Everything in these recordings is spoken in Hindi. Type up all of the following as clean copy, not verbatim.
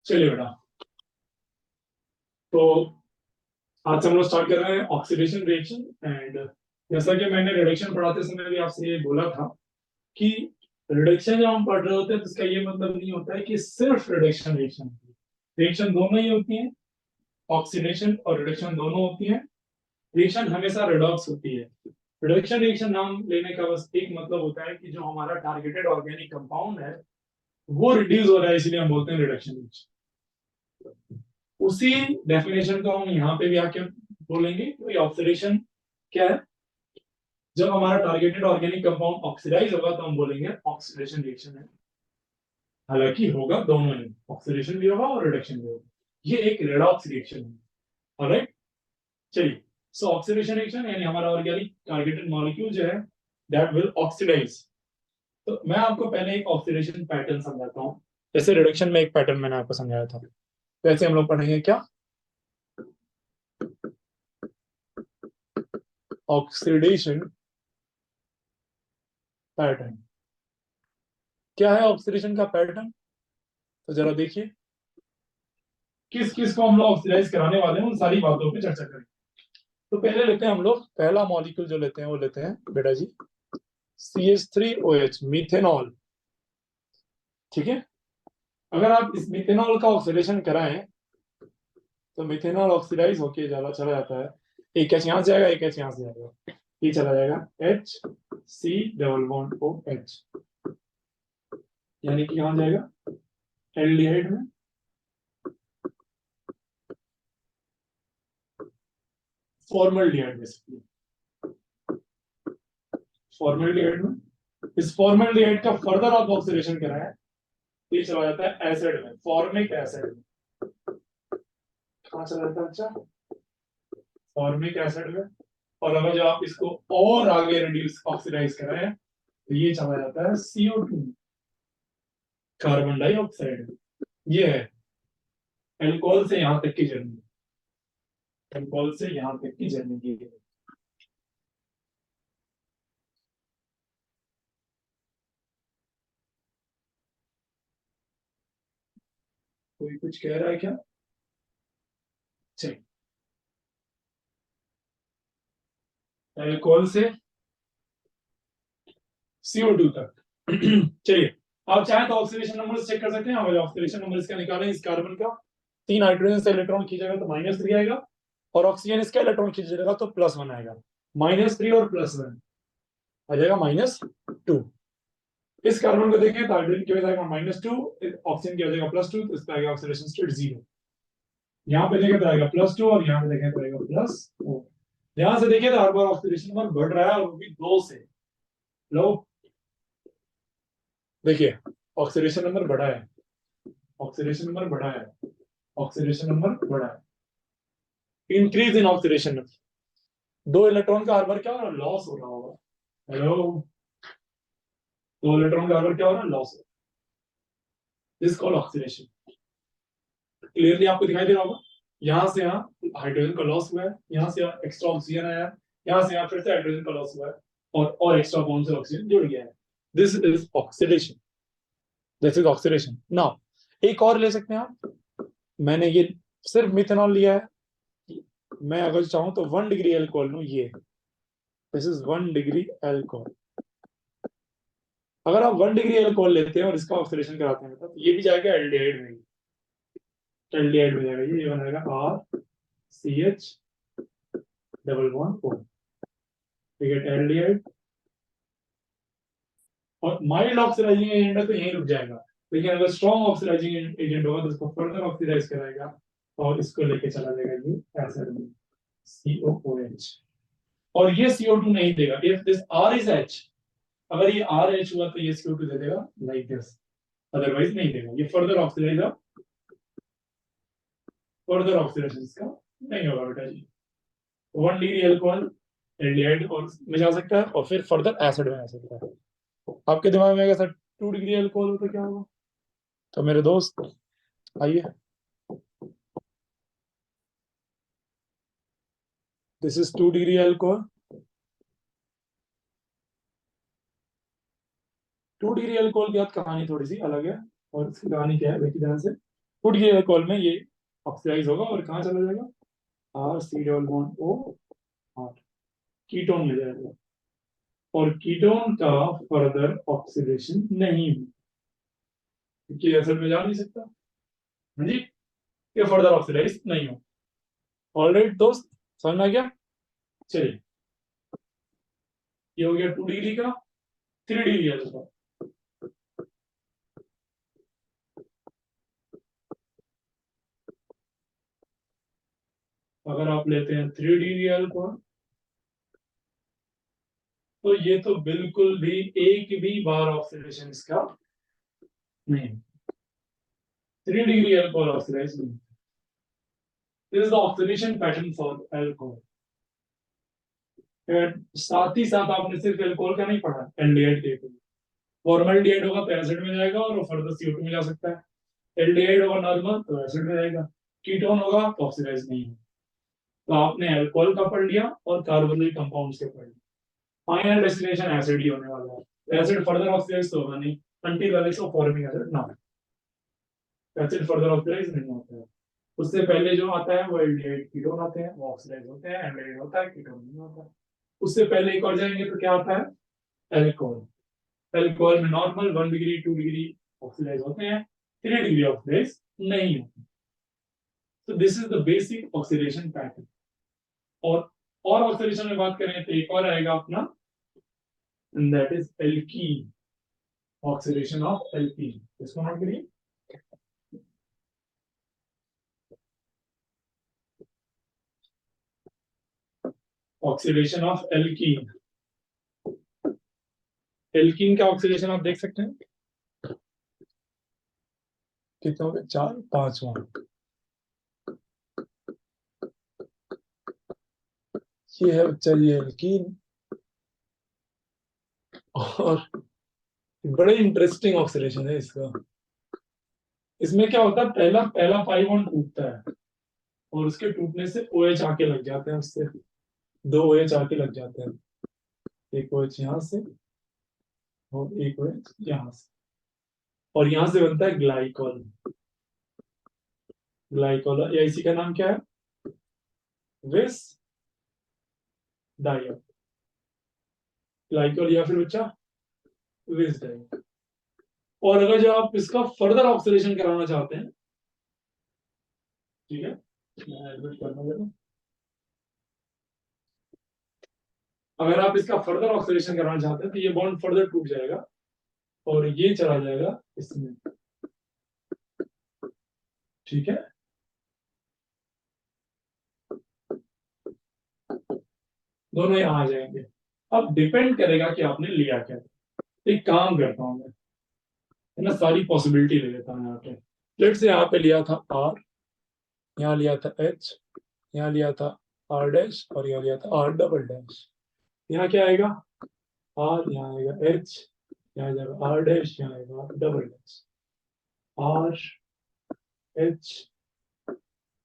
चलिए बेटा, तो आज से हम लोग स्टार्ट कर रहे हैं ऑक्सीडेशन रिएक्शन। एंड जैसा कि मैंने रिडक्शन पढ़ाते समय भी आपसे ये बोला था कि रिडक्शन जब हम पढ़ रहे होते हैं तो इसका ये मतलब नहीं होता है कि सिर्फ रिडक्शन रिएक्शन, रिएक्शन दोनों ही होती है। ऑक्सीडेशन और रिडक्शन दोनों होती है। रिएक्शन हमेशा रिडॉक्स होती है। रिडक्शन रिएक्शन नाम लेने का बस एक मतलब होता है कि जो हमारा टारगेटेड ऑर्गेनिक कंपाउंड है वो रिड्यूस हो रहा है, इसलिए हम बोलते हैं रिडक्शन रिएक्शन। उसी डेफिनेशन को हम यहाँ पे भी आके बोलेंगे। तो ये ऑक्सीडेशन क्या है? जब हमारा टारगेटेड ऑर्गेनिक कंपाउंड ऑक्सीडाइज होगा तो हम बोलेंगे ऑक्सीडेशन रिएक्शन है। हालांकि होगा दोनों ही, ऑक्सीडेशन भी होगा और रिडक्शन भी होगा। ये एक रेडॉक्स रिएक्शन है। ऑलराइट, चलिए। सो ऑक्सीडेशन रिएक्शन यानी हमारा ऑर्गेनिक टारगेटेड मॉलिक्यूल जो है दैट विल ऑक्सीडाइज। तो मैं आपको पहले एक ऑक्सीडेशन पैटर्न समझाता हूँ। जैसे रिडक्शन में एक पैटर्न मैंने आपको समझाया था, वैसे हम लोग पढ़ेंगे क्या, ऑक्सीडेशन पैटर्न। क्या है ऑक्सीडेशन का पैटर्न? तो जरा देखिए, किस किस को हम लोग ऑक्सीडाइज कराने वाले हैं उन सारी बातों पे चर्चा करेंगे। तो पहले लेते हैं हम लोग, पहला मॉलिक्यूल जो लेते हैं वो लेते हैं बेटा जी CH3OH, मीथेनॉल। ठीक है, अगर आप इस मीथेनॉल का ऑक्सीडेशन कराएं तो मीथेनॉल ऑक्सीडाइज होके चला जाता है। एक एच यहाँ से आएगा, एक एच यहाँ से आएगा, ये चला जाएगा HC डबल बॉन्ड OH, यानी कि यहाँ जाएगा एल्डिहाइड में, फॉर्मल्डिहाइड बेसिकली, फॉर्मल्डिहाइड में। इस फॉर्मल्डिहाइड का फर्दर आप ऑक्सीडेशन कराएं, ये चला जाता है एसिड में, फॉर्मिक एसिड में। कहाँ चला जाता है अच्छा? फॉर्मिक एसिड में। और अगर जो आप इसको और आगे रिड्यूस ऑक्सीडाइज कराएं तो ये चला जाता है CO2, कार्बन डाइऑक्साइड। ये है एल्कोहल से यहां तक की जर्नी, एल्कोहल से यहां तक की जर्नी की है। कोई कुछ कह रहा है क्या? चलिए, एल्कोहल से CO2 तक। चलिए, आप चाहें तो ऑक्सीडेशन नंबर चेक कर सकते हैं। अगर ऑक्सीडेशन नंबर इसका निकालें, इस कार्बन का 3 हाइड्रोजन से इलेक्ट्रॉन खींचेगा तो -3 आएगा, और ऑक्सीजन इसका इलेक्ट्रॉन खींचेगा तो +1 आएगा। -3 और +1 आ जाएगा -2। इस कार्बन को देखें तो हाइड्रोजन की वजह आएगा -2, ऑक्सीजन की वजह +2, तो इस पर आएगा ऑक्सीडेशन स्टेट 0। यहाँ पे देखें तो आएगा +2 और यहाँ पे देखें तो आएगा +4। यहाँ से देखिए तो हर बार ऑक्सीडेशन नंबर बढ़ रहा है, और वो भी 2 से। लो देखिए, ऑक्सीडेशन नंबर बढ़ा है, ऑक्सीडेशन नंबर बढ़ा है, ऑक्सीडेशन नंबर बढ़ा है। Increase in oxidation number. 2 electron का हर बार क्या हो रहा है? लॉस हो रहा होगा। हेलो, 2 इलेक्ट्रॉन का हर बार क्या हो रहा है? Loss. This called oxidation. Clearly आपको दिखाई दे रहा होगा। यहाँ से यहाँ हाइड्रोजन का लॉस हुआ है, यहाँ से यहाँ एक्स्ट्रा ऑक्सीजन आया है, यहाँ से यहाँ फिर से हाइड्रोजन का लॉस हुआ है, और एक्स्ट्रा बॉन्ड से ऑक्सीजन जुड़ गया है। This is oxidation, this is oxidation. Now एक और ले सकते हैं आप। मैंने ये सिर्फ मिथेनॉल लिया है, मैं अगर चाहूं तो 1 डिग्री एल्कोहल लूं, ये दिस इज 1 डिग्री एल्कोहल। अगर आप 1 डिग्री एल्कोहल लेते हैं और इसका ऑक्सीडेशन कराते हैं तो ये भी जाएगा एल्डिहाइड में, एल्डिहाइड में जाएगा, ये बनाएगा RCH डबल बॉन्ड O। ठीक है, एल्डिहाइड। और माइल्ड ऑक्सीडाइजिंग एजेंट है तो यहीं रुक जाएगा, लेकिन अगर स्ट्रॉन्ग ऑक्सीडाइजिंग एजेंट होगा तो इसको फर्दर ऑक्सीडाइज कराएगा और इसको लेके चला जाएगा ये एसिड में, COOH। और ये CO2 नहीं देगा। If this R is H, अगर ये RH हुआ तो ये CO2 दे देगा लाइक दिस, अदरवाइज नहीं देगा। ये फर्दर ऑक्सीडाइज, फर्दर ऑक्सीडेशन इसका नहीं होगा बेटा जी। 1 डिग्री अल्कोहल एल्डिहाइड और में जा सकता है, और फिर फर्दर एसिड में आ सकता है। आपके दिमाग में अगर सर 2 डिग्री अल्कोहल हो तो क्या होगा? तो मेरे दोस्त आइए, this is 2 degree alcohol. 2 degree alcohol की बात कहानी थोड़ी सी अलग है, और इसकी कहानी क्या है देखिए ध्यान से। टूट गया अल्कोहल में ये ऑक्सीडाइज होगा और कहाँ चला जाएगा, R C double bond O R, ketone में जाएगा। और कीटोन का फर्दर ऑक्सीडेशन नहीं है, क्योंकि एसिड में जा नहीं सकता। हाँ जी, ये फर्दर ऑक्सीडाइज नहीं हो। ऑलराइट दोस्त, समझ में आ गया। चलिए, ये हो गया 2 डिग्री का। 3 डिग्री है दोस्तों। अगर आप लेते हैं 3 डिग्री अल्कोहल, तो ये तो बिल्कुल भी एक भी बार ऑक्सीडेशन इसका नहीं। 3 डिग्री अल्कोहल ऑक्सीडाइज नहीं। This is the oxidation pattern for alcohol. साथ ही साथ आपने सिर्फ अल्कोहल का नहीं पढ़ा, एल्डिहाइड के फॉर्मल्डिहाइड होगा तो एसिड में जाएगा और फर्दर CO2 में जा सकता है। एल्डिहाइड होगा नॉर्मल तो एसिड में जाएगा। कीटोन होगा तो ऑक्सीडाइज नहीं होगा। तो आपने अल्कोहल का पढ़ लिया और कार्बोनिल कंपाउंड्स के पढ़ लिया। फाइनल डेस्टिनेशन एसिड ही होने वाला है। एसिड फर्दर ऑक्सीडाइज तो होगा नहीं until Alex of forming acid now. Acid further oxidise नहीं होता है। उससे पहले जो आता है वो एल्डिहाइड कीटोन आते हैं, वो ऑक्सीडाइज होते हैं। एल्डिहाइड होता है, कीटोन नहीं होता है। उससे पहले एक और जाएंगे तो क्या आता है, अल्कोहल। अल्कोहल में नॉर्मल 1 डिग्री 2 डिग्री ऑक्सीडाइज होते हैं, 3 डिग्री ऑक्सीडाइज नहीं होते। तो this is the basic oxidation pattern. और ऑक्सीडेशन में बात करें तो एक और आएगा अपना, and that is alkene. Oxidation of alkene, इसको नोट करिए। Oxidation of alkene. एल्कीन का ऑक्सीडेशन आप देख सकते हैं कितने हो गए, 4 5वां। ये है बच्चा, ये एल्कीन। और बड़े इंटरेस्टिंग ऑक्सीडेशन है इसका। इसमें क्या होता है, पहला पहला पाई बॉन्ड टूटता है और उसके टूटने से OH आके लग जाते हैं, उससे 2 OH आके लग जाते हैं। एक OH यहाँ से और एक OH यहाँ से, और यहाँ से बनता है ग्लाइकॉल। ग्लाइकॉल या इसी का नाम क्या है, विस डाइऑक्साइड। ग्लाइकॉल या फिर बच्चा विस डाइऑक्साइड। और अगर जो आप इसका फर्दर ऑक्सीडेशन कराना चाहते हैं, ठीक है, मैं एडमिट करना जरा। अगर आप इसका फर्दर ऑक्सीडेशन कराना चाहते हैं तो ये बॉन्ड फर्दर टूट जाएगा और ये चला जाएगा इसमें, ठीक है। दोनों यहाँ आ जाएंगे। अब डिपेंड करेगा कि आपने लिया क्या। एक काम करता हूँ मैं, है ना, सारी पॉसिबिलिटी ले लेता हूँ यहाँ पे। लेट से यहाँ पे लिया था R, यहाँ लिया था H, यहाँ लिया था R डैश और यहाँ लिया था R डबल डैश। यहाँ क्या आएगा, R, यहाँ आएगा H, यहाँ जाएगा R डैश, यहाँ आएगा double dash. R H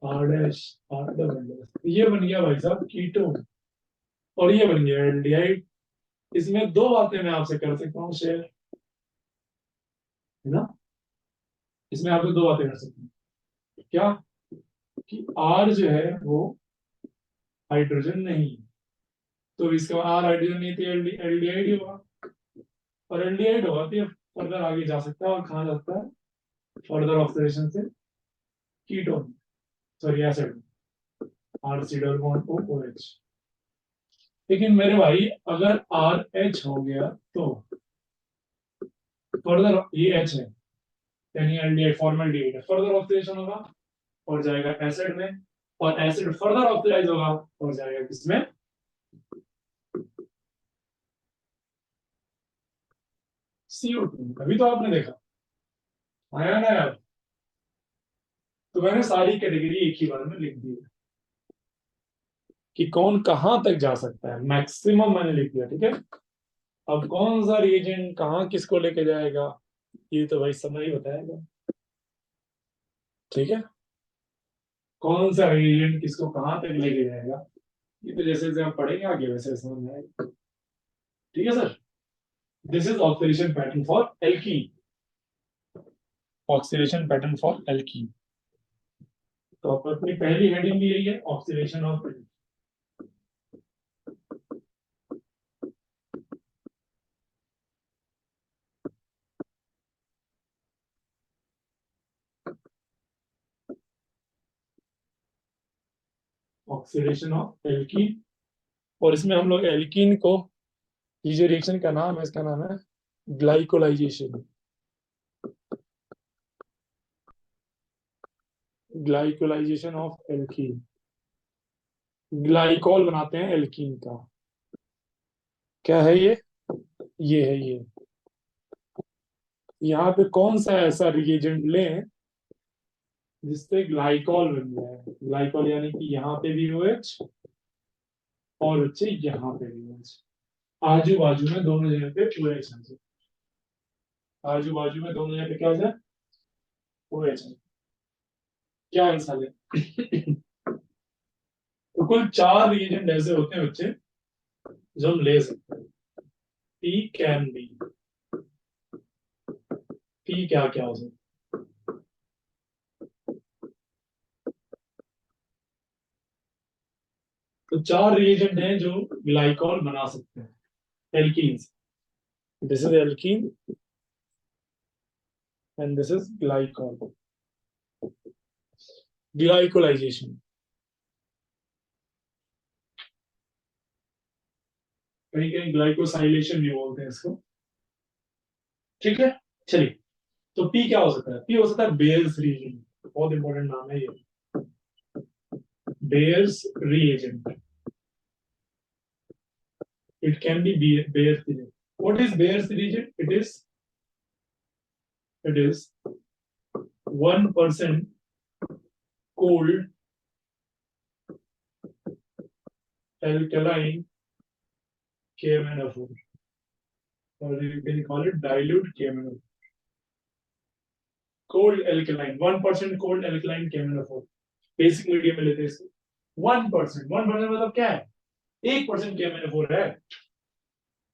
R dash R double dash, ये बन गया भाई साहब कीटोन। और ये बन गया एल्डिहाइड। इसमें दो बातें मैं आपसे कर सकता हूँ शेयर, है ना। इसमें आपसे दो बातें कर सकता हूँ, क्या, कि R जो है वो हाइड्रोजन नहीं, तो इसका R हाइड्रोजन नहीं तो एल्डिहाइड ही होगा। और एल्डिहाइड होगा तो ये फर्दर आगे जा सकता है और कहाँ जाता है, फर्दर ऑक्सीडेशन से ketone, sorry acid, R C double bond O OH। लेकिन मेरे भाई अगर RH हो गया तो फर्दर, ये H है यानी एल्डिहाइड, फॉर्मल्डिहाइड, फर्दर ऑक्सीडेशन होगा और जाएगा एसिड में, और एसिड फर्दर ऑक्सीडाइज होगा और जाएगा किसमें, CO2। अभी तो आपने देखा, आया ना यार। तो मैंने सारी कैटेगरी एक ही बार में लिख दी है कि कौन कहां तक जा सकता है, मैक्सिमम मैंने लिख दिया, ठीक है। अब कौन सा रिएजेंट कहाँ किसको लेके जाएगा, ये तो भाई समय ही बताएगा, ठीक है। कौन सा रिएजेंट किसको कहां तक लेके जाएगा, ये तो जैसे जैसे हम पढ़ेंगे आगे वैसे समझ में आएगा, ठीक है sir. This is oxidation pattern for alkene. Oxidation pattern for alkene. तो अपनी पहली हेडिंग भी यही है, oxidation of oxidation of alkene. और इसमें हम लोग एल्कीन को, ये जो रिएक्शन का नाम है इसका नाम है ग्लाइकोलाइजेशन। ग्लाइकोलाइजेशन ऑफ एल्कीन, ग्लाइकॉल बनाते हैं एल्कीन का। क्या है ये है ये। यहाँ पे कौन सा ऐसा रिएजेंट लें जिससे ग्लाइकॉल बन जाए। ग्लाइकॉल यानी कि यहाँ पे भी OH और बच्चे यहाँ पे भी OH, आजू बाजू में दोनों जगह पे OH है। आजू बाजू में दोनों जगह पे क्या हो जाए, OH है। क्या आंसर है? तो कुल 4 रिएजेंट ऐसे होते हैं बच्चे जो हम ले सकते हैं। पी कैन बी, पी क्या क्या हो सकता है। तो 4 रिएजेंट हैं जो ग्लाइकॉल बना सकते हैं alkenes. This is alkene and this is glycol. Glycolisation, कहीं कहीं ग्लाइकोसाइलेशन भी बोलते हैं इसको। ठीक है, चलिए। तो पी क्या हो सकता है? पी हो सकता है बेयर्स रिएजेंट, बहुत इंपॉर्टेंट नाम है ये, bears reagent. It can be Bayer's reagent. What is Bayer's reagent? It is 1% cold alkaline KMnO4, or you can call it dilute KMnO4. Cold alkaline, 1% cold alkaline KMnO4. Basic medium में लेते हैं इसको। 1%, 1% मतलब क्या है? 1% KMnO4 है।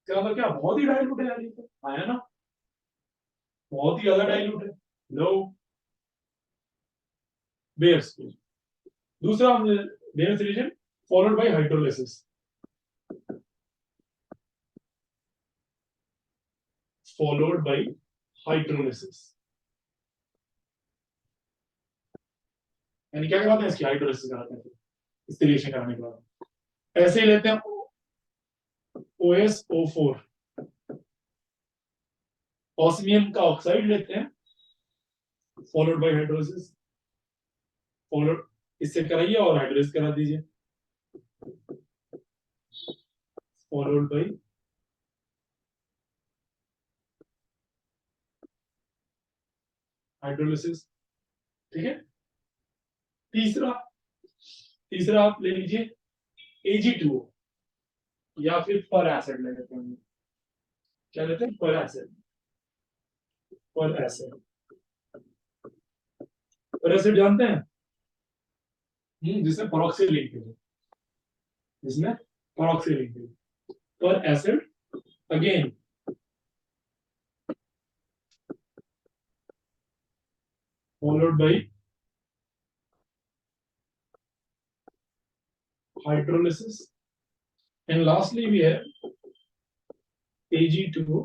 इसका मतलब क्या? बहुत ही डाइल्यूट है यार, ये तो आया ना, बहुत ही ज्यादा डाइल्यूट है। लो बेयर्स। दूसरा Baeyer's reagent followed by hydrolysis, followed by hydrolysis। यानी क्या कराते हैं इसकी? हाइड्रोलिसिस कराते हैं इस रिएक्शन कराने के बाद। ऐसे ही लेते हैं OSO4, ऑस्मियम का ऑक्साइड लेते हैं, फॉलोड बाय हाइड्रोलिसिस। फॉलोड इससे कराइए और हाइड्रोलिसिस करा दीजिए, फॉलोड बाय हाइड्रोलिसिस। ठीक है। तीसरा तीसरा आप ले लीजिए AG2O, या फिर पर एसिड ले लेते हैं। क्या लेते हैं? पर acid. Per acid, per acid जानते हैं? जिसमें परऑक्साइड लिंकेज है, जिसमें परऑक्साइड लिंकेज। पर acid again followed by hydrolysis, and lastly we have Ag2O,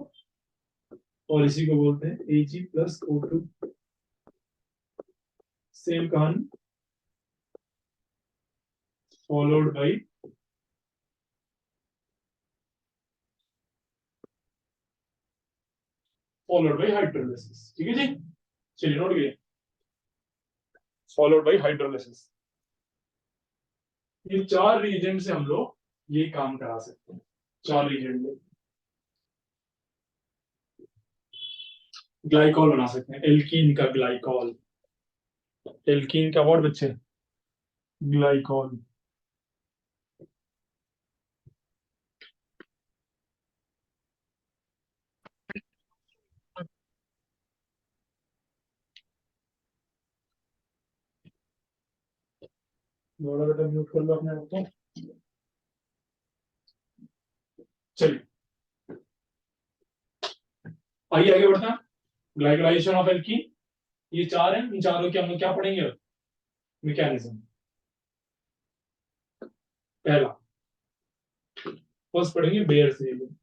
और इसी को बोलते हैं Ag plus O2, सेम कहानी, followed by hydrolysis। ठीक है जी, चलिए नोट करिए, followed by hydrolysis। ये 4 रिएजेंट से हम लोग ये काम करा सकते हैं। 4 रिएजेंट में ग्लाइकॉल बना सकते हैं, एल्कीन का ग्लाइकॉल। एल्कीन का वर्ड बच्चे ग्लाइकॉल। थोड़ा बेटा म्यूट कर लो अपने आप को। चलिए आइए आगे बढ़ते हैं। ग्लाइकोलाइजेशन ऑफ एल्कीन, ये 4 हैं, इन चारों के हम लोग क्या पढ़ेंगे? मैकेनिज्म। पहला फर्स्ट पढ़ेंगे बेयर्स रूल,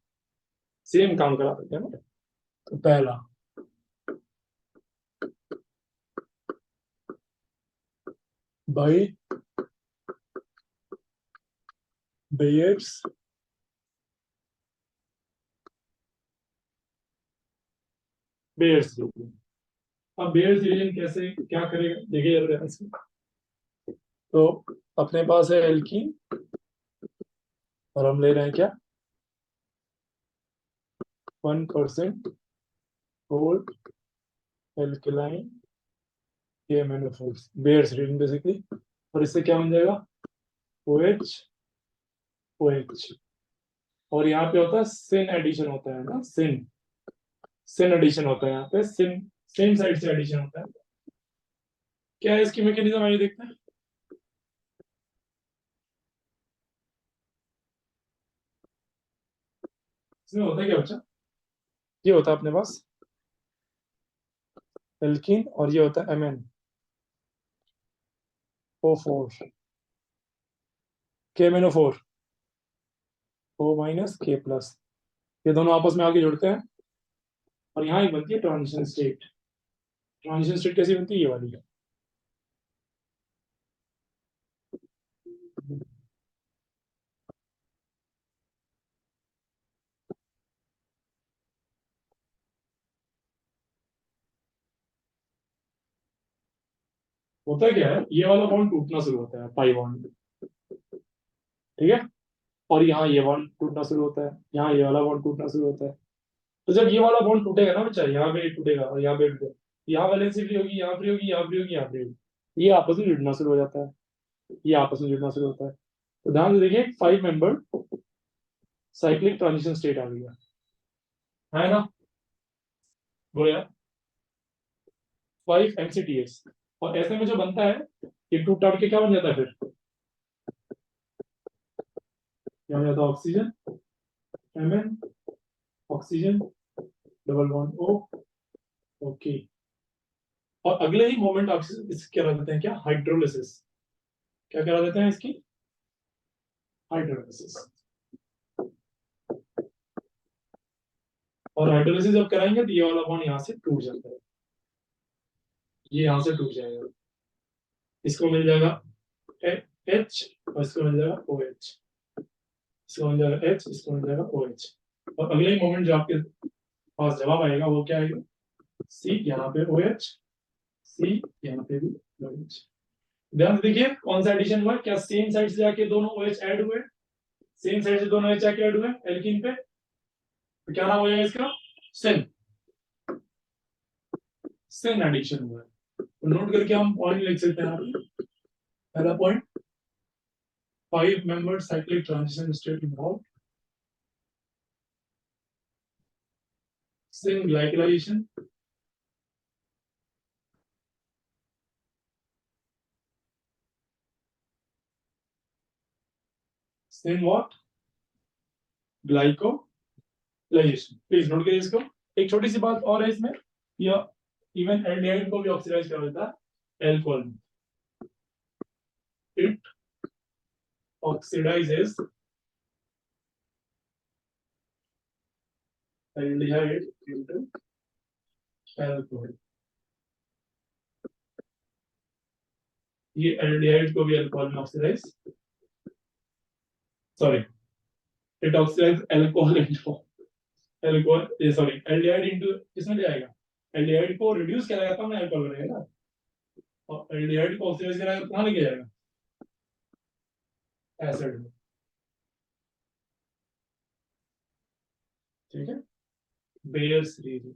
सेम काम करा देते हैं ना। तो पहला बाय बेयर्स बेयर्स रूल। अब बेयर्स रीजन कैसे क्या करेगा देखिए जरा ध्यान से। तो अपने पास है एल्कीन और हम ले रहे हैं क्या 1% whole alkaline KMnO4 Baeyer's reagent basically. और इससे क्या बन जाएगा OH OH। और यहाँ पे होता है सिन एडिशन होता है ना, सिन सिन एडिशन होता है यहाँ पे, सिन सेम साइड से एडिशन होता है। क्या है इसकी मैकेनिज्म आइए देखते हैं। इसमें होता है क्या बच्चा, ये होता है अपने पास एल्कीन और ये होता है MnO4 KMnO4 O-K+। ये दोनों आपस में आगे जुड़ते हैं और यहाँ एक बनती है ट्रांजिशन स्टेट। ट्रांजिशन स्टेट कैसी बनती है, ये वाली। होता क्या है, ये वाला बॉन्ड टूटना शुरू होता है पाई बॉन्ड, ठीक है। और यहाँ ये बॉन्ड टूटना शुरू होता है, यहाँ ये वाला बॉन्ड टूटना शुरू होता है। तो जब ये वाला बॉन्ड टूटेगा ना बच्चा, यहाँ पे टूटेगा और यहाँ पे टूटेगा, यहाँ वैलेंसी फ्री होगी, यहाँ फ्री होगी, यहाँ फ्री होगी, यहाँ फ्री होगी, ये आपस में जुड़ना शुरू हो जाता है, ये आपस में जुड़ना शुरू होता है। तो ध्यान से देखिए 5 मेंबर साइक्लिक ट्रांजिशन स्टेट आ गया है ना, बोलो यार 5 MCTS। और ऐसे में जो बनता है ये टूट टाट के क्या बन जाता है फिर, क्या बन जाता है oxygen Mn oxygen double bond O okay. और अगले ही मोमेंट आप इस क्या देते हैं, क्या हाइड्रोलिसिस, क्या करा देते हैं इसकी हाइड्रोलिसिस। और हाइड्रोलिसिस जब कराएंगे तो ये वाला बॉन्ड यहाँ से टूट जाता है, ये यहाँ से टूट जाएगा, इसको मिल जाएगा H और इसको मिल जाएगा OH, इसको मिल जाएगा H, इसको मिल जाएगा OH। और अगले ही मोमेंट जो आपके पास जवाब आएगा वो क्या आएगा, C यहाँ पे OH, C यहाँ पे भी OH। ध्यान से देखिए कौन सा एडिशन हुआ, क्या सेम साइड से जाके दोनों OH ऐड हुए, सेम साइड से दोनों OH जाके ऐड हुए एल्कीन पे, तो क्या नाम हो जाएगा इसका सिन, सिन एडिशन हुआ है। तो नोट करके हम पॉइंट लिख सकते हैं यहाँ पे। पहला point 5 membered cyclic transition state involved sin glycylation sin what glycolisation. Please note करिए इसको। एक छोटी सी बात और है इसमें, या इवन एल्डिहाइड को भी ऑक्सीडाइज कर देता है alcohol, it oxidises aldehyde into alcohol. ये एल्डिहाइड को भी अल्कोहल में oxidise, sorry it oxidise alcohol into alcohol, ये सॉरी एल्डिहाइड इनटू किसमें जाएगा, एल्डिहाइड को रिड्यूस किया जाएगा तब ना अल्कोहल बनेगा ना, और एल्डिहाइड को ऑक्सीडाइज कराएगा तो कहां लेके जाएगा एसिड में, ठीक है। बेयर्स रीजन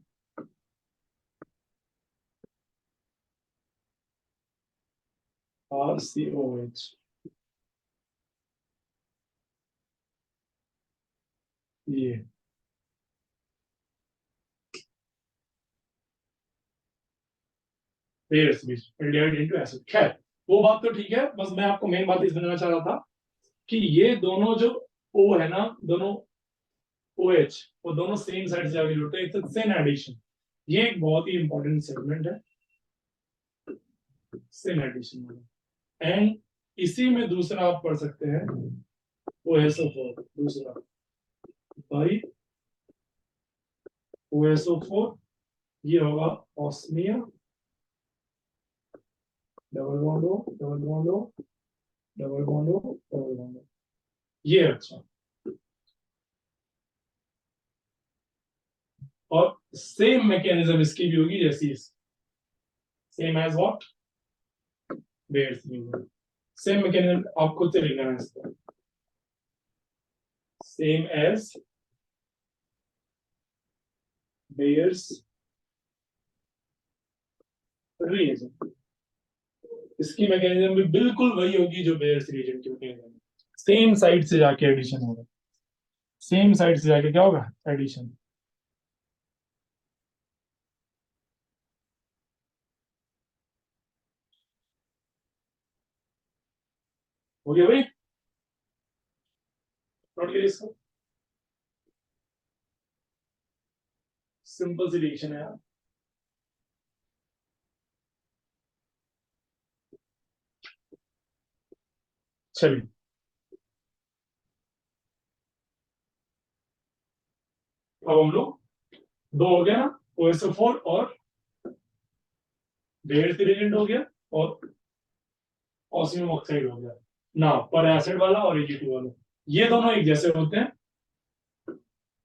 RCOH, ये Baeyer's reagent aldehyde into acid. खैर वो बात तो ठीक है, बस मैं आपको मेन बात इस बनाना चाह रहा था कि ये दोनों जो O है ना, दोनों OH वो दोनों सेम साइड से आगे जुड़ते हैं, इट्स सेम एडिशन। ये एक बहुत ही इंपॉर्टेंट सेगमेंट है सेम एडिशन वाला। एंड इसी में दूसरा आप पढ़ सकते हैं OSO4 दूसरा बाई OSO4, ये होगा ऑस्मिया, double bond O, double bond O, double bond O, double bond O, ये अच्छा। और सेम मैकेनिज्म इसकी भी होगी जैसी same as what Baeyer's same mechanism आप खुद से लिखना है इसको, सेम एज बेयर्स रिएजेंट। इसकी मैकेनिज्म भी बिल्कुल वही होगी जो बेयर्स रिएजेंट की मैकेनिज्म, सेम साइड से जाके एडिशन होगा, सेम साइड से जाके क्या होगा एडिशन। हो गया भाई, नोट करिए इसको, सिंपल सी रिएक्शन है यार। चलिए अब हम लोग दो हो गया ना, OSO4 और बेयर्स रिएजेंट हो गया और ऑस्मियम ऑक्साइड हो गया ना, पर एसिड वाला और AG2 वाला, ये दोनों एक जैसे होते हैं,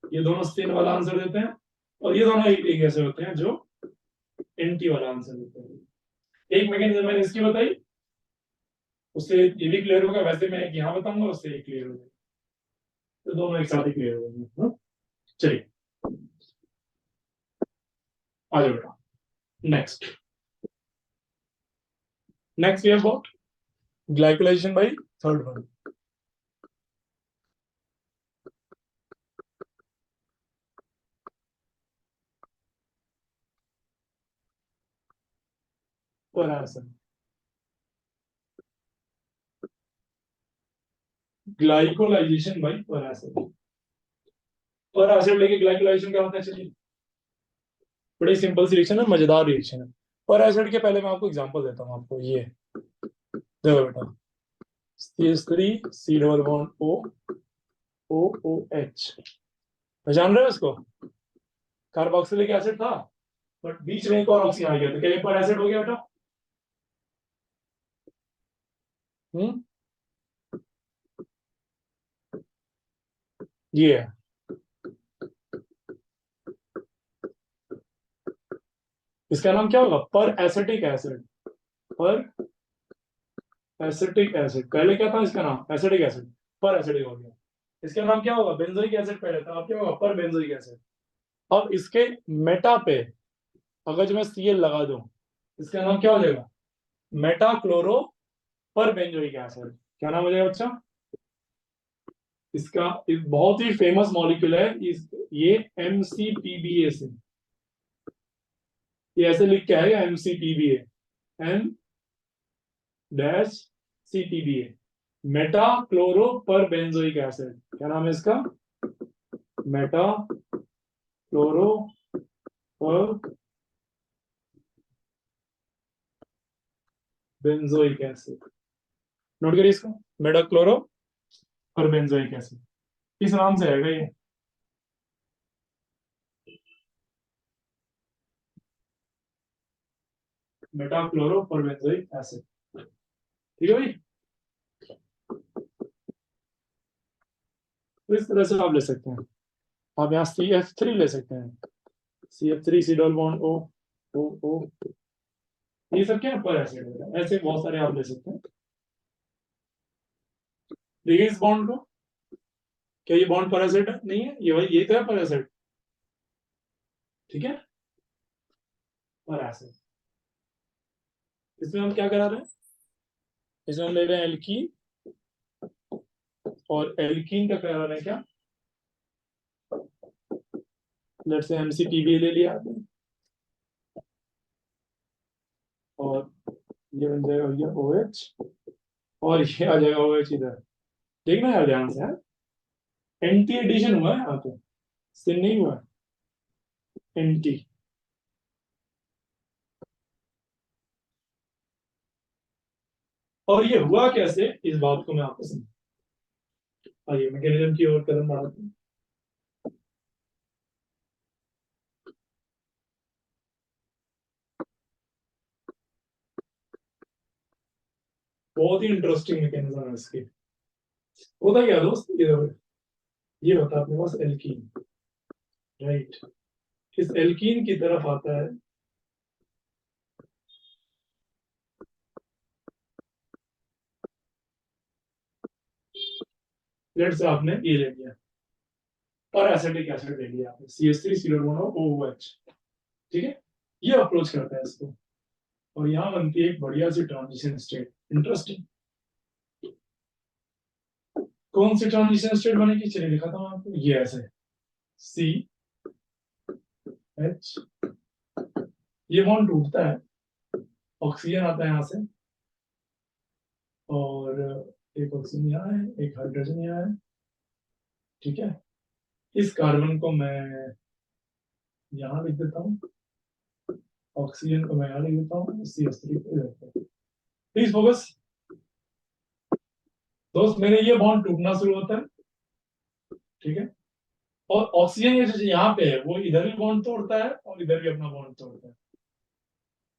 ये दोनों स्थिर वाला आंसर देते हैं, और ये दोनों एक जैसे होते हैं जो एंटी वाला आंसर देते हैं। एक मैकेनिज्म मैंने इसकी बताई, उससे ये भी क्लियर होगा, वैसे मैं एक यहाँ बताऊंगा उससे एक क्लियर होगा, तो दोनों एक साथ ही क्लियर हो जाएंगे। चलिए आ जाओ बेटा, next next we have got glycolisation by third one. पर answer glycolisation by per acid, per acid लेके ग्लाइकोलाइजेशन क्या होता है, चलिए बड़ी सिंपल सी रिएक्शन है, मजेदार रिएक्शन है। पर एसिड के पहले मैं आपको एग्जांपल देता हूँ, आपको ये देखो बेटा, CH3 C double bond O OOH, पहचान रहे हो इसको, कार्बोक्सिलिक एसिड था बट बीच में एक और ऑक्सीजन आ गया, तो क्या एक पर एसिड हो गया बेटा। हम्म, ये है, इसका नाम क्या होगा, पर एसिटिक एसिड, पर एसिटिक एसिड, पहले क्या था इसका नाम एसिटिक एसिड, पर एसिडिक हो गया, इसका नाम क्या होगा बेंजोइक एसिड पहले था, अब क्या होगा पर बेंजोइक एसिड। अब इसके मेटा पे अगर जो मैं Cl लगा दूं, इसका नाम क्या हो जाएगा Meta chloro per benzoic acid, क्या नाम हो जाएगा बच्चा इसका, एक बहुत ही फेमस मॉलिक्यूल है ये MCPBA से, ये ऐसे लिख के आएगा MCPBA, M dash CPBA, meta chloro per benzoic acid, क्या नाम है इसका meta chloro per benzoic acid, note करिए इसको, meta chloro per benzoic acid, इस नाम से आएगा ये। Meta chloro per benzoic acid, ठीक है भाई, तो इस तरह से आप ले सकते हैं, आप यहाँ CF3 ले सकते हैं, CF3 C double bond O O O, ये सब क्या पर एसिड है, ऐसे बहुत सारे आप ले सकते हैं। देखिए इस बॉन्ड को, क्या ये बॉन्ड पर एसिड नहीं है, ये भाई ये तो है पर एसिड, ठीक है पर एसिड, इसमें हम क्या करा रहे हैं, इसमें हम ले रहे हैं एल्कीन, और एल्कीन का करा रहे हैं क्या, लेट्स से MCPBA ले लिया आपने, और ये बन जाएगा भैया OH, और ये आ जाएगा OH इधर, देखना यार ध्यान से है, एंटी एडिशन हुआ है यहाँ पे, सिन नहीं हुआ, एंटी, और ये हुआ कैसे, इस बात को मैं आपको समझाऊं। आइए मैकेनिज्म की ओर कदम बढ़ाते हैं। बहुत ही इंटरेस्टिंग मैकेनिज्म है इसकी। होता क्या है दोस्त, ये होता है अपने पास एल्कीन, राइट। इस एल्कीन की तरफ आता है लेट से आपने ये ले लिया और एसिटिक एसिड ले लिया आपने, CH3 COOH, ठीक है। ये अप्रोच करता है इसको और यहाँ बनती है एक बढ़िया सी ट्रांजिशन स्टेट। इंटरेस्टिंग। कौन सी ट्रांजिशन स्टेट बनेगी, चलिए दिखाता हूँ आपको। ये ऐसे CH, ये बॉन्ड टूटता है, ऑक्सीजन आता है यहाँ से, और एक ऑक्सीजन यहाँ है, एक हाइड्रोजन यहाँ है, ठीक है। इस कार्बन को मैं यहाँ लिख देता हूँ, ऑक्सीजन को मैं यहाँ लिख देता हूँ, CH3 को इधर पे। प्लीज फोकस दोस्त, मेरे ये बॉन्ड टूटना शुरू होता है, ठीक है। और ऑक्सीजन ये जो यहाँ पे है वो इधर भी बॉन्ड तोड़ता है और इधर भी अपना बॉन्ड तोड़ता है।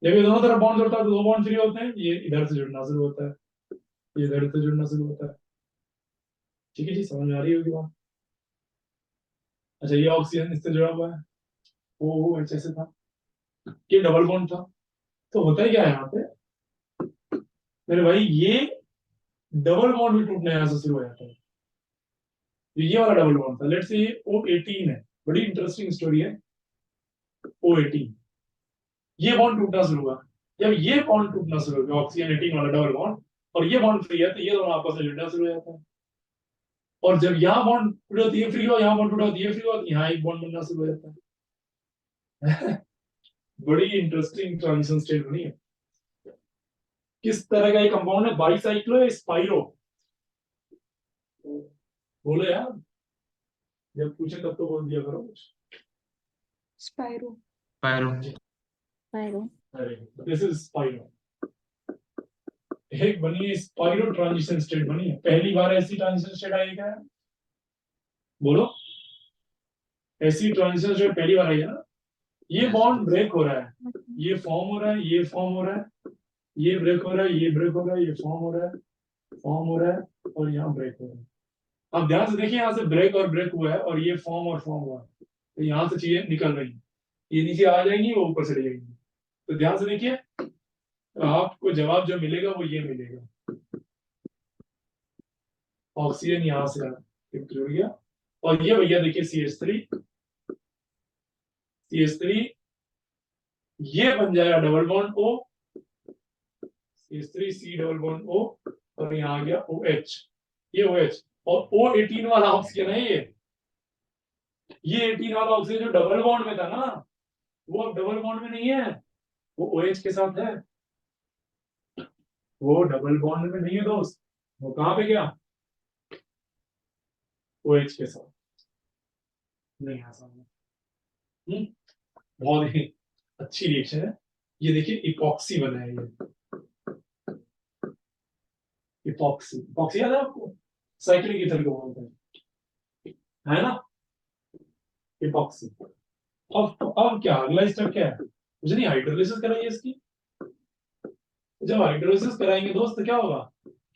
जब ये दोनों तरफ बॉन्ड तोड़ता है तो दो बॉन्ड फ्री होते हैं, ये इधर से जुड़ना शुरू होता है, ये इधर से जुड़ना शुरू होता है। ठीक है जी, समझ में आ रही होगी बात। अच्छा, ये ऑक्सीजन इससे जुड़ा हुआ है, वो ऐसे से था, ये डबल बॉन्ड था। तो होता ही क्या है यहाँ पे मेरे भाई, ये डबल बॉन्ड भी टूटने यहाँ से शुरू हो जाता है। तो ये वाला डबल बॉन्ड था, लेट्स से ये O18 है, बड़ी इंटरेस्टिंग स्टोरी है। O18, ये बॉन्ड टूटना शुरू हुआ। जब ये बॉन्ड टूटना शुरू हो गया, ऑक्सीजन 18 वाला डबल बॉन्ड, और ये बॉन्ड फ्री है, तो ये दोनों आपस में जुड़ना शुरू हो जाता है। और जब यहाँ बॉन्ड टूटा तो ये फ्री हुआ, यहाँ बॉन्ड टूटा तो ये फ्री हुआ, तो यहाँ एक बॉन्ड बनना शुरू हो जाता है। बड़ी इंटरेस्टिंग ट्रांजिशन स्टेट बनी है। किस तरह का ये कंपाउंड है, बाईसाइक्लो या स्पाइरो? बोलो यार, जब पूछे तब तो बोल दिया करो। Spiro. Pyro. Spiro. This is spiro. एक बनी है स्पाइरो ट्रांजिशन स्टेट बनी है, पहली बार ऐसी ट्रांजिशन स्टेट आई क्या है? बोलो, ऐसी ट्रांजिशन स्टेट पहली बार आई है ना। ये बॉन्ड ब्रेक हो रहा है, ये फॉर्म हो रहा है, ये फॉर्म हो रहा है, ये ब्रेक हो रहा है, ये ब्रेक हो रहा है, ये फॉर्म हो रहा है, फॉर्म हो रहा है, और यहाँ ब्रेक हो रहा है। अब ध्यान से देखिए, यहाँ से ब्रेक और ब्रेक हुआ है और ये फॉर्म और फॉर्म हुआ है, तो यहाँ से चीजें निकल रही हैं, ये नीचे आ जाएंगी, वो ऊपर चली जाएंगी। तो ध्यान से देखिए, आपको जवाब जो मिलेगा वो ये मिलेगा, ऑक्सीजन यहाँ से जुड़ गया, और ये भैया देखिए CH3 ये बन जाएगा double bond O, CH3 C double bond O, और यहाँ आ गया OH, ये OH, और O18 वाला ऑक्सीजन है ये 18 वाला ऑक्सीजन जो डबल बॉन्ड में था ना, वो अब डबल बॉन्ड में नहीं है, वो OH के साथ है। वो डबल बॉन्ड में नहीं है दोस्त, वो कहां पे गया, OH के साथ। नहीं आ सामने। बहुत ही अच्छी रिएक्शन है। ये देखिए इपॉक्सी बना है, ये इपॉक्सी, इपॉक्सी याद है आपको, साइक्लिक ईथर को बोलते हैं, है ना, इपॉक्सी। अब क्या अगला स्टेप क्या है, मुझे नहीं, हाइड्रोलिसिस कराइए इसकी। जब हाइड्रोलिसिस कराएंगे दोस्त तो क्या होगा,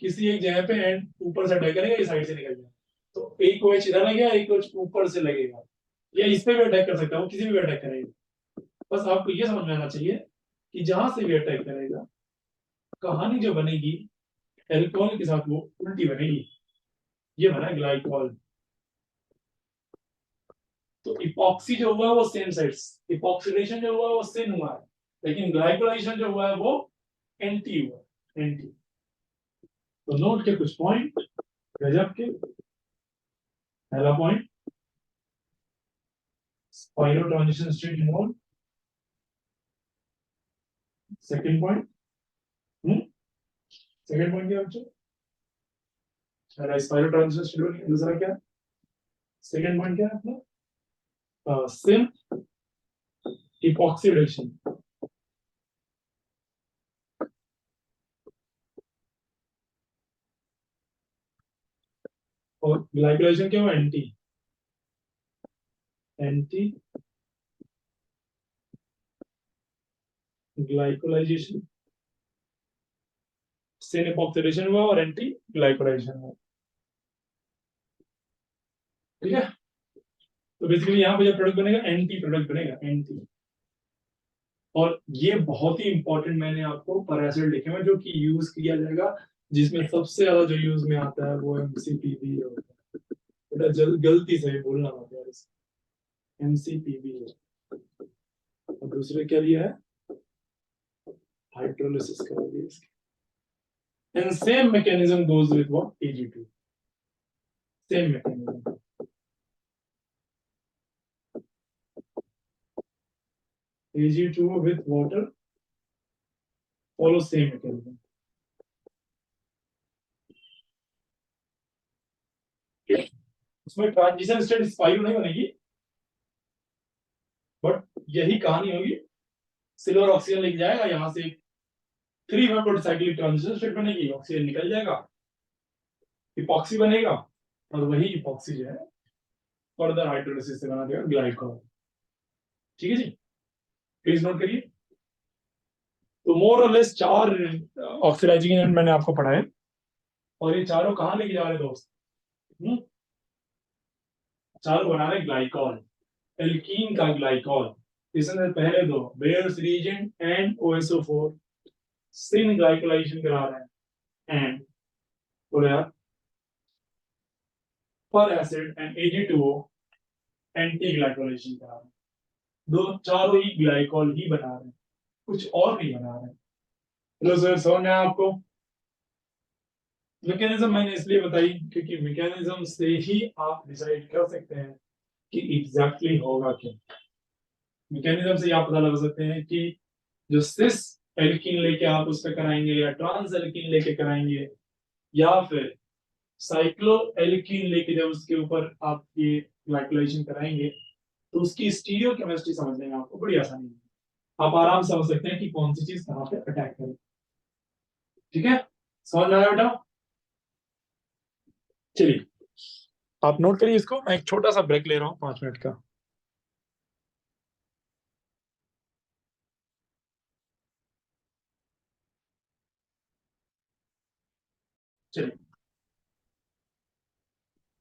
किसी एक जगह पे एंड ऊपर से अटैक करेगा, इस साइड से निकल जाए, तो एक OH इधर लगेगा, एक OH ऊपर से लगेगा, या इस पे भी अटैक कर सकता है, वो किसी भी अटैक करेगा। बस आपको ये समझ में आना चाहिए कि जहां से भी अटैक करेगा, कहानी जो बनेगी एल्कोहल के साथ वो उल्टी बनेगी। ये बना ग्लाइकॉल। तो इपॉक्सी जो हुआ है वो सेम साइड्स, इपॉक्सीडेशन जो हुआ है वो सेम हुआ है, लेकिन ग्लाइकोलाइजेशन जो हुआ है वो एंटी हुआ है, एंटी। तो नोट के कुछ पॉइंट गजब के। पहला point, spiro transition state involve. Second point, second point क्या बच्चों, पहला स्पाइरो ट्रांजिशन स्टेट, दूसरा क्या, सेकंड पॉइंट क्या है अपना, सेम इपॉक्सीडेशन। और ग्लाइकोलाइजेशन क्या हुआ, एंटी एंटी ग्लाइकोलाइजेशन, सिन ऑक्सीडेशन हुआ और एंटी ग्लाइकोलाइजेशन हुआ। ठीक है, तो बेसिकली यहाँ पे जो प्रोडक्ट बनेगा एंटी प्रोडक्ट बनेगा, एंटी। और ये बहुत ही इंपॉर्टेंट, मैंने आपको पैरासिड लिखे हुए जो कि यूज किया जाएगा, जिसमें सबसे ज्यादा जो यूज में आता है वो एमसीपीबी होता है। बेटा गलती से भी बोलना मत यार, एमसीपीबी है। और दूसरे क्या लिया है, हाइड्रोलिसिस करा दिया इसके। And same mechanism goes with what, Ag2, same mechanism। Ag2 with water follow same mechanism। उसमें ट्रांजिशन स्टेट स्पाइरो नहीं बनेगी, बट यही कहानी होगी, सिल्वर ऑक्सीजन लेके जाएगा यहाँ से, 3 मेंबर्ड साइक्लिक ट्रांजिशन स्टेट बनेगी, ऑक्सीजन निकल जाएगा, इपॉक्सी बनेगा, और वही इपॉक्सी जो है फर्दर हाइड्रोलिसिस से बना देगा ग्लाइकोल। ठीक है जी, प्लीज नोट करिए। तो मोर और लेस 4 ऑक्सीडाइजिंग एजेंट मैंने आपको पढ़ाए, और ये चारों कहाँ लेके जा रहे हैं दोस्त, चारों बना रहे ग्लाइकॉल, एल्कीन का ग्लाइकॉल। इसमें पहले दो बेयर्स रीजेंट एंड OSO4 सिन ग्लाइकोलाइजेशन करा रहे हैं, एंड बोले यार पर एसिड एंड Ag2O एंटी ग्लाइकोलाइजेशन करा रहे हैं। दो चारों ही ग्लाइकॉल ही बना रहे हैं, कुछ और नहीं बना रहे हैं। हेलो सर, समझ में आया आपको? मैकेनिज्म मैंने इसलिए बताई क्योंकि मैकेनिज्म से ही आप डिसाइड कर सकते हैं कि एग्जैक्टली होगा क्या। मैकेनिज्म से आप पता लगा सकते हैं कि जो सिस एल्कीन लेके आप उस पर कराएंगे, या ट्रांस एल्कीन लेके कराएंगे, या फिर साइक्लो एल्कीन लेके जब उसके ऊपर आप ये ग्लाइकोलाइजेशन कराएंगे, तो उसकी स्टीरियो केमिस्ट्री समझने में आपको बड़ी आसानी है। आप आराम से समझ सकते हैं कि कौन सी चीज कहाँ पे अटैक करे। ठीक है, समझ में आया बेटा? चलिए आप नोट करिए इसको, मैं एक छोटा सा ब्रेक ले रहा हूँ 5 मिनट का। चलिए,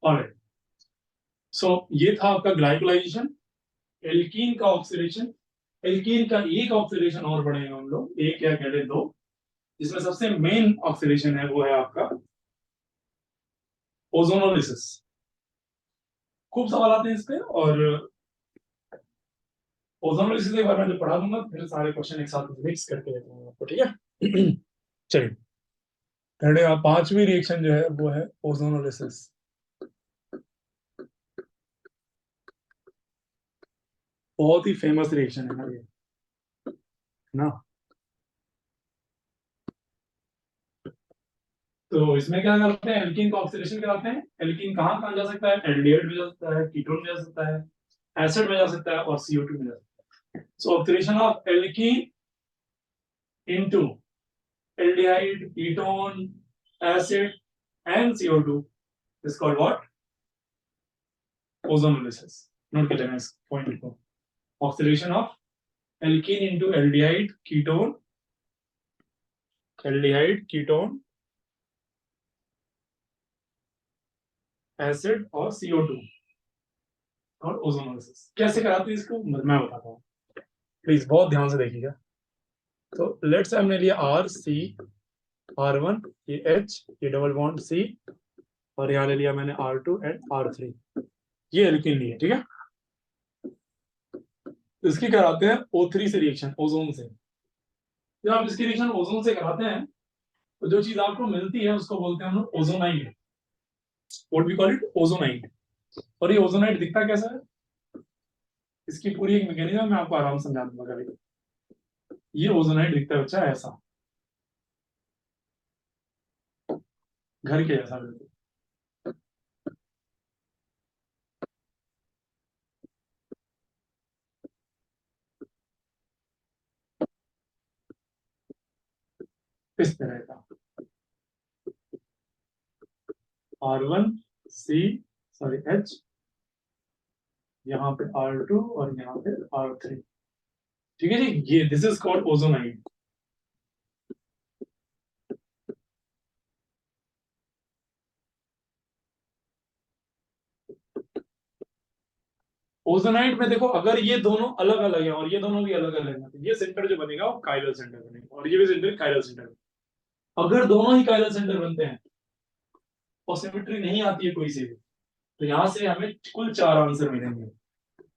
ऑलराइट, सो ये था आपका ग्लाइकोलाइजेशन, एल्कीन का ऑक्सीडेशन। एल्कीन का एक ऑक्सीडेशन और बढ़ेगा हम लोग, एक या कह दो, जिसमें सबसे मेन ऑक्सीडेशन है वो है आपका ओजोनोलिसिस। खूब सवाल आते हैं इस पे, और ओजोनोलिसिस एक बार मैं जो पढ़ा दूंगा फिर सारे क्वेश्चन एक साथ मिक्स करके देता हूँ आपको। ठीक है चलिए, पहले आप 5वीं रिएक्शन जो है वो है ओजोनोलिसिस। बहुत ही फेमस रिएक्शन है ना ये, ना? तो इसमें क्या करते हैं, एल्कीन का ऑक्सीडेशन कराते हैं। एल्कीन कहाँ कहाँ जा सकता है, एल्डिहाइड में जा सकता है, कीटोन में जा सकता है, एसिड में जा सकता है, और CO2 में जा सकता है। सो oxidation of alkene into aldehyde, ketone, acid and CO2 is called what? Ozonolysis। Note कर लेना इस पॉइंट को, oxidation of alkene into aldehyde, ketone, acid और CO2, और ओजोनोलिसिस कैसे कराते हैं इसको मैं बताता हूँ, प्लीज बहुत ध्यान से देखिएगा। तो लेट्स हमने लिया RC, R1, ये H, ये डबल बॉन्ड C, और यहाँ ले लिया मैंने R2 एंड R3, ये एल्कीन लिए। ठीक है, इसकी कराते हैं O3 से रिएक्शन, ओजोन से। जब आप इसकी रिएक्शन ओजोन से कराते हैं तो जो चीज आपको मिलती है उसको बोलते हैं हम लोग ozonide. What we call it, ozonide. और ये ओजोनाइड दिखता कैसा है, इसकी पूरी एक मैकेनिज्म मैं आपको आराम से समझा दूंगा कभी। ये ओजोनाइड दिखता है बच्चा ऐसा, घर के जैसा बिल्कुल। इस तरह का R1 H, यहाँ पे R2 और यहाँ पे R3। ठीक है जी, ये this is called ozonide. Ozonide में देखो, अगर ये दोनों अलग अलग है और ये दोनों भी अलग अलग है, तो ये सेंटर जो बनेगा वो कायरल सेंटर बनेगा और ये भी सेंटर कायरल सेंटर। अगर दोनों ही कायरल सेंटर बनते हैं और सिमेट्री नहीं आती है कोई से भी, तो यहां से हमें कुल 4 आंसर मिलेंगे।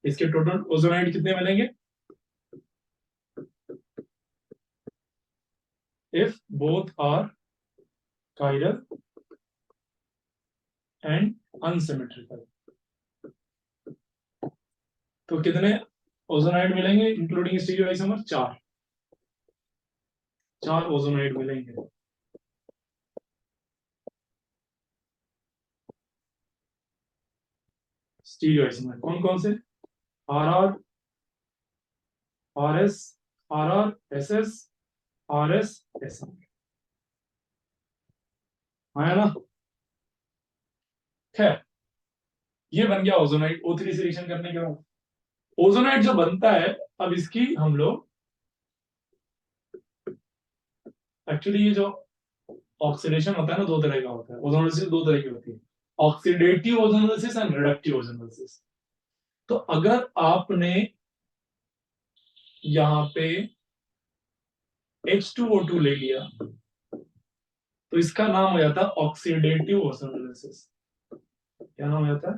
इसके टोटल ओजोनाइड कितने मिलेंगे? If both are chiral and unsymmetrical, तो कितने ओजोनाइड मिलेंगे इंक्लूडिंग स्टीरियोआइसोमर? 4 ओजोनाइड मिलेंगे। स्टीरियोआइसोमर कौन कौन से? R R, R S, R R S S, R S S R, है ना? खैर, ये बन गया ओजोनाइड O3 से रिएक्शन करने के बाद। ओजोनाइड जो बनता है, अब इसकी हम लोग एक्चुअली ये जो ऑक्सीडेशन होता है ना, 2 तरह का होता है। ओजोनोलिसिस 2 तरह की होती है, oxidative ozonolysis and reductive ozonolysis. तो अगर आपने यहाँ पे H2O2 ले लिया तो इसका नाम हो जाता है ऑक्सीडेटिव ओजोनोलिसिस। क्या नाम हो जाता है?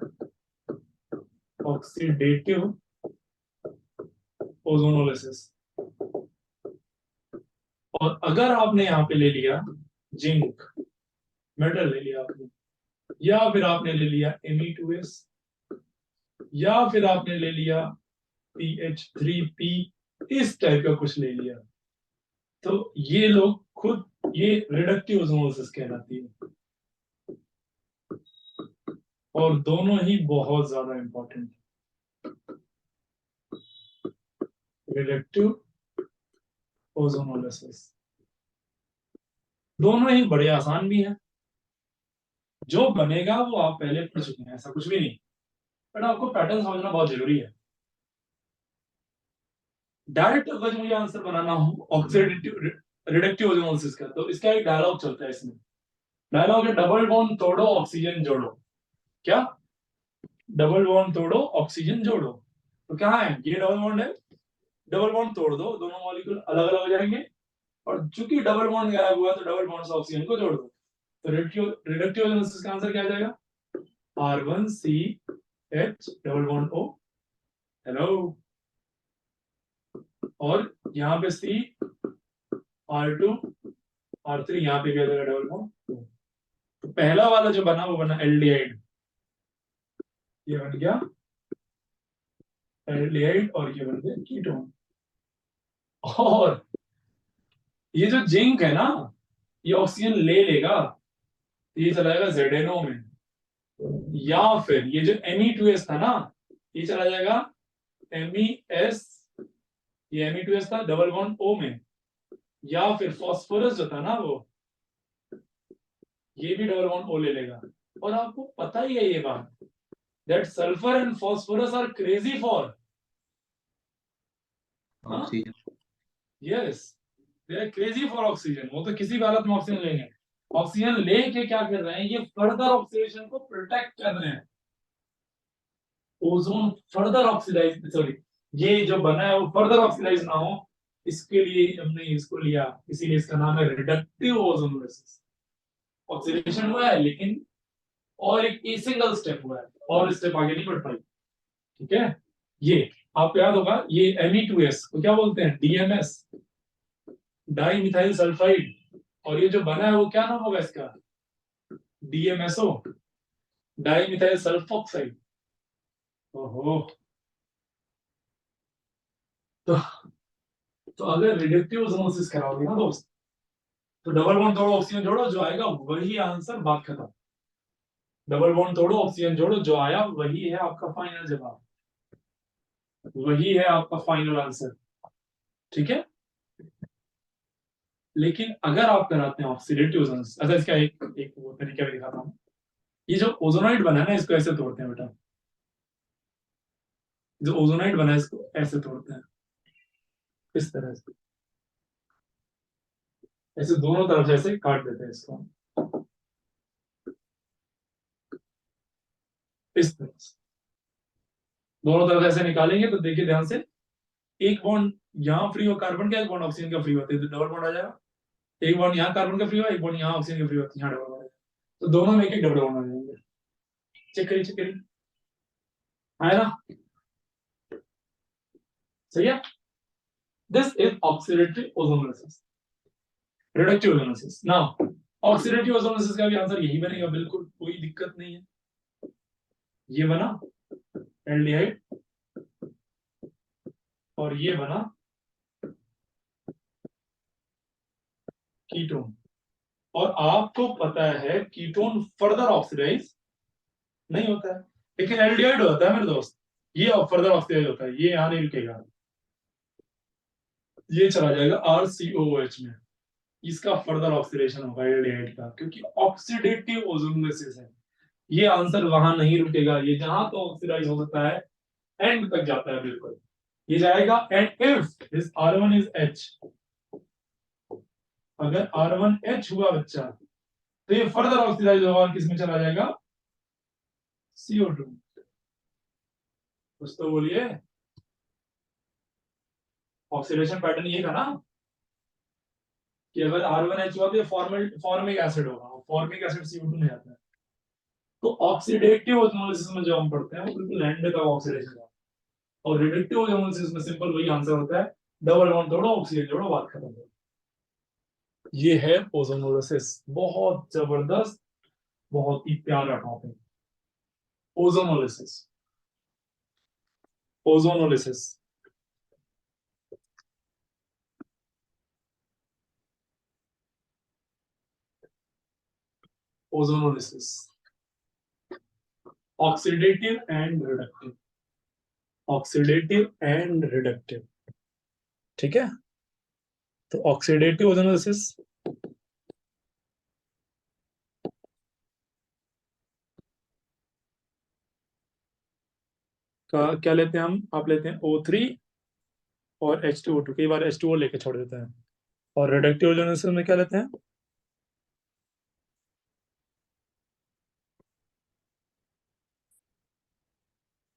Oxidative ozonolysis. और अगर आपने यहाँ पे ले लिया जिंक मेटल ले लिया आपने, या फिर आपने ले लिया Me2S, या फिर आपने ले लिया PH3P, इस टाइप का कुछ ले लिया, तो ये लोग खुद, ये रिडक्टिव ओजोनोलिसिस कहलाती है। और दोनों ही बहुत ज्यादा इंपॉर्टेंट है, रिडक्टिव ओजोनोलिसिस। दोनों ही बड़े आसान भी हैं, जो बनेगा वो आप पहले पढ़ चुके हैं, ऐसा कुछ भी नहीं, बट आपको पैटर्न समझना बहुत जरूरी है। डायरेक्ट अगर मुझे आंसर बनाना हो ऑक्सीडेटिव रिडक्टिव ओजोनोलिसिस का, तो इसका एक डायलॉग चलता है इसमें। डायलॉग है, डबल बॉन्ड तोड़ो ऑक्सीजन जोड़ो। क्या? डबल बॉन्ड तोड़ो ऑक्सीजन जोड़ो। तो क्या है, ये डबल बॉन्ड है, डबल बॉन्ड तोड़ दो, दोनों मॉलिक्यूल अलग अलग हो जाएंगे, और चूंकि डबल बॉन्ड गायब हुआ तो डबल बॉन्ड से ऑक्सीजन को जोड़ दो। तो रिडक्टिव ओजोनोलिसिस का आंसर क्या आ जाएगा? R1CH double bond O, hello, और यहाँ पे C R2R3, यहाँ पे क्या जाएगा? Double bond. तो पहला वाला जो बना वो बना एल्डिहाइड, ये बन गया एल्डिहाइड, और ये बन गया कीटोन। और ये जो जिंक है ना, ये ऑक्सीजन ले लेगा, तो ये चला जाएगा ZNO में, या फिर ये जो Me2S था ना, ये चला जाएगा MES, ये Me2S था डबल बॉन्ड O में, या फिर फास्फोरस जो था ना वो, ये भी डबल बॉन्ड O ले लेगा। और आपको पता ही है ये बात, that sulphur and phosphorus are crazy for oxygen. Yes, they are crazy for oxygen. वो तो किसी भी हालत में ऑक्सीजन लेंगे। ऑक्सीजन लेके क्या कर रहे हैं, ये फर्दर ऑक्सीडेशन को प्रोटेक्ट कर रहे हैं। ओजोन फर्दर ऑक्सीडाइज, सॉरी, ये जो बना है वो फर्दर ऑक्सीडाइज ना हो, इसके लिए हमने इसको लिया, इसीलिए इसका नाम है रिडक्टिव ओजोनोलिसिस। ऑक्सीडेशन हुआ है लेकिन और एक सिंगल स्टेप हुआ है, और स्टेप आगे नहीं बढ़ पाई। ठीक है, ये आपको याद होगा, ये Me2S को क्या बोलते हैं? DMS, di methyl sulphide. और ये जो बना है वो क्या नाम होगा इसका? DMSO, di methyl sulphoxide. ओहो, तो अगर रिडक्टिव ओजोनोसिस कराओगे ना दोस्त, तो डबल बॉन्ड तोड़ो ऑक्सीजन जोड़ो, जो आएगा वही आंसर, बात खत्म। डबल बॉन्ड तोड़ो ऑक्सीजन जोड़ो, जो आया वही है आपका फाइनल जवाब, वही है आपका फाइनल आंसर। ठीक है, लेकिन अगर आप कराते हैं ऑक्सीडेटिव ओजोनोसिस, अच्छा इसका एक वो तरीका भी दिखाता हूँ। ये जो ओजोनाइड बना है ना, इसको ऐसे तोड़ते हैं बेटा। जो ओजोनाइड बना है इसको ऐसे तोड़ते हैं, इस तरह से, ऐसे दोनों तरफ से ऐसे काट देते हैं इसको, इस तरह से दोनों तरफ ऐसे निकालेंगे तो देखिए ध्यान से, एक बॉन्ड यहाँ फ्री हो कार्बन का, एक बॉन्ड ऑक्सीजन का फ्री होता है, तो डबल बॉन्ड आ जाएगा। एक बॉन्ड यहाँ कार्बन का फ्री हुआ, एक बॉन्ड यहाँ ऑक्सीजन का फ्री होता है, यहाँ डबल बॉन्ड, तो दोनों में एक एक डबल बॉन्ड आ जाएंगे। चेक करिए, चेक करिए, आया ना? सही है। This is oxidative ozonolysis, reductive ozonolysis. Now oxidative ozonolysis का भी आंसर यही बनेगा, बिल्कुल कोई दिक्कत नहीं है। ये बना एल्डिहाइड और ये बना कीटोन, और आपको पता है कीटोन फर्दर ऑक्सीडाइज नहीं होता है, लेकिन एल्डिहाइड होता है मेरे दोस्त, ये फर्दर ऑक्सीडाइज होता है, ये यहां नहीं रुकेगा, ये चला जाएगा RCOOH में, इसका फर्दर ऑक्सीडेशन होगा एल्डिहाइड का, क्योंकि ऑक्सीडेटिव ओजोनोलिसिस है। ये आंसर वहां नहीं रुकेगा, ये जहां तो ऑक्सीडाइज हो सकता है एंड तक जाता है बिल्कुल, ये जाएगा and if this R1 is H, अगर R1H हुआ बच्चा तो ये फर्दर ऑक्सीडाइज होगा और किसमें चला जाएगा, CO2। कुछ तो बोलिए, ऑक्सीडेशन पैटर्न ये था ना कि अगर R1H हुआ तो ये फॉर्मिक एसिड होगा, फॉर्मिक एसिड CO2 में जाता है। तो ऑक्सीडेटिव ओजोनोलिसिस में जो हम पढ़ते हैं वो बिल्कुल एंड तक ऑक्सीडेशन है, और रिडक्टिव ओजोनोलिसिस में सिंपल वही आंसर होता है, डबल बॉन्ड तोड़ो ऑक्सीजन जोड़ो, बात खत्म हो। ये है ओजोनोलिसिस, बहुत जबरदस्त, बहुत ही प्यारा topic, ozonolysis. Ozonolysis, ozonolysis, oxidative and reductive, oxidative and reductive, ठीक है। तो ऑक्सीडेटिव ओजोनोलिसिस का क्या लेते हैं हम, आप लेते हैं O3 और H2O2, कई बार H2O लेके छोड़ देते हैं। और रिडक्टिव ओजोनोलिसिस में क्या लेते हैं,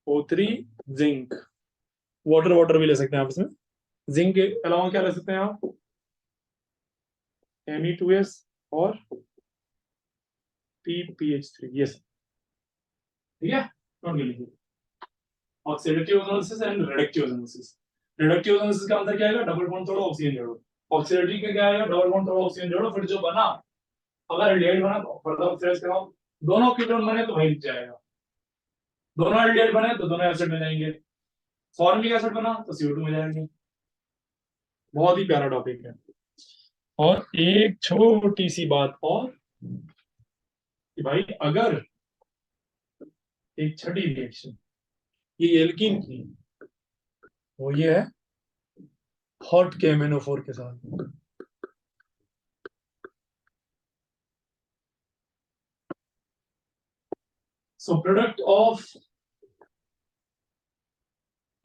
O3, जिंक, वाटर वाटर भी ले सकते हैं आप इसमें, जिंक के अलावा क्या ले सकते हैं आप, Me2S और PPH3, ये सब, ठीक है, नोट कर लीजिए। Oxidative ozonolysis and reductive ozonolysis. Reductive ozonolysis का अंदर क्या आएगा, डबल बॉन्ड तोड़ो ऑक्सीजन जोड़ो। ऑक्सीडेटिव का क्या आएगा, डबल बॉन्ड तोड़ो ऑक्सीजन जोड़ो, फिर जो बना, अगर एल्डिहाइड बना तो फर्दर ऑक्सीडाइज कराओ, दोनों कीटोन बने तो वही लिख जाएगा, दोनों एल्डिहाइड बने तो दोनों एसिड में जाएंगे, फॉर्मिक एसिड बना तो CO2 में जाएंगे। बहुत ही प्यारा टॉपिक है। और एक छोटी सी बात और, कि भाई अगर एक छठी रिएक्शन ये एल्कीन की, वो ये है हॉट KMnO4 के साथ, so product of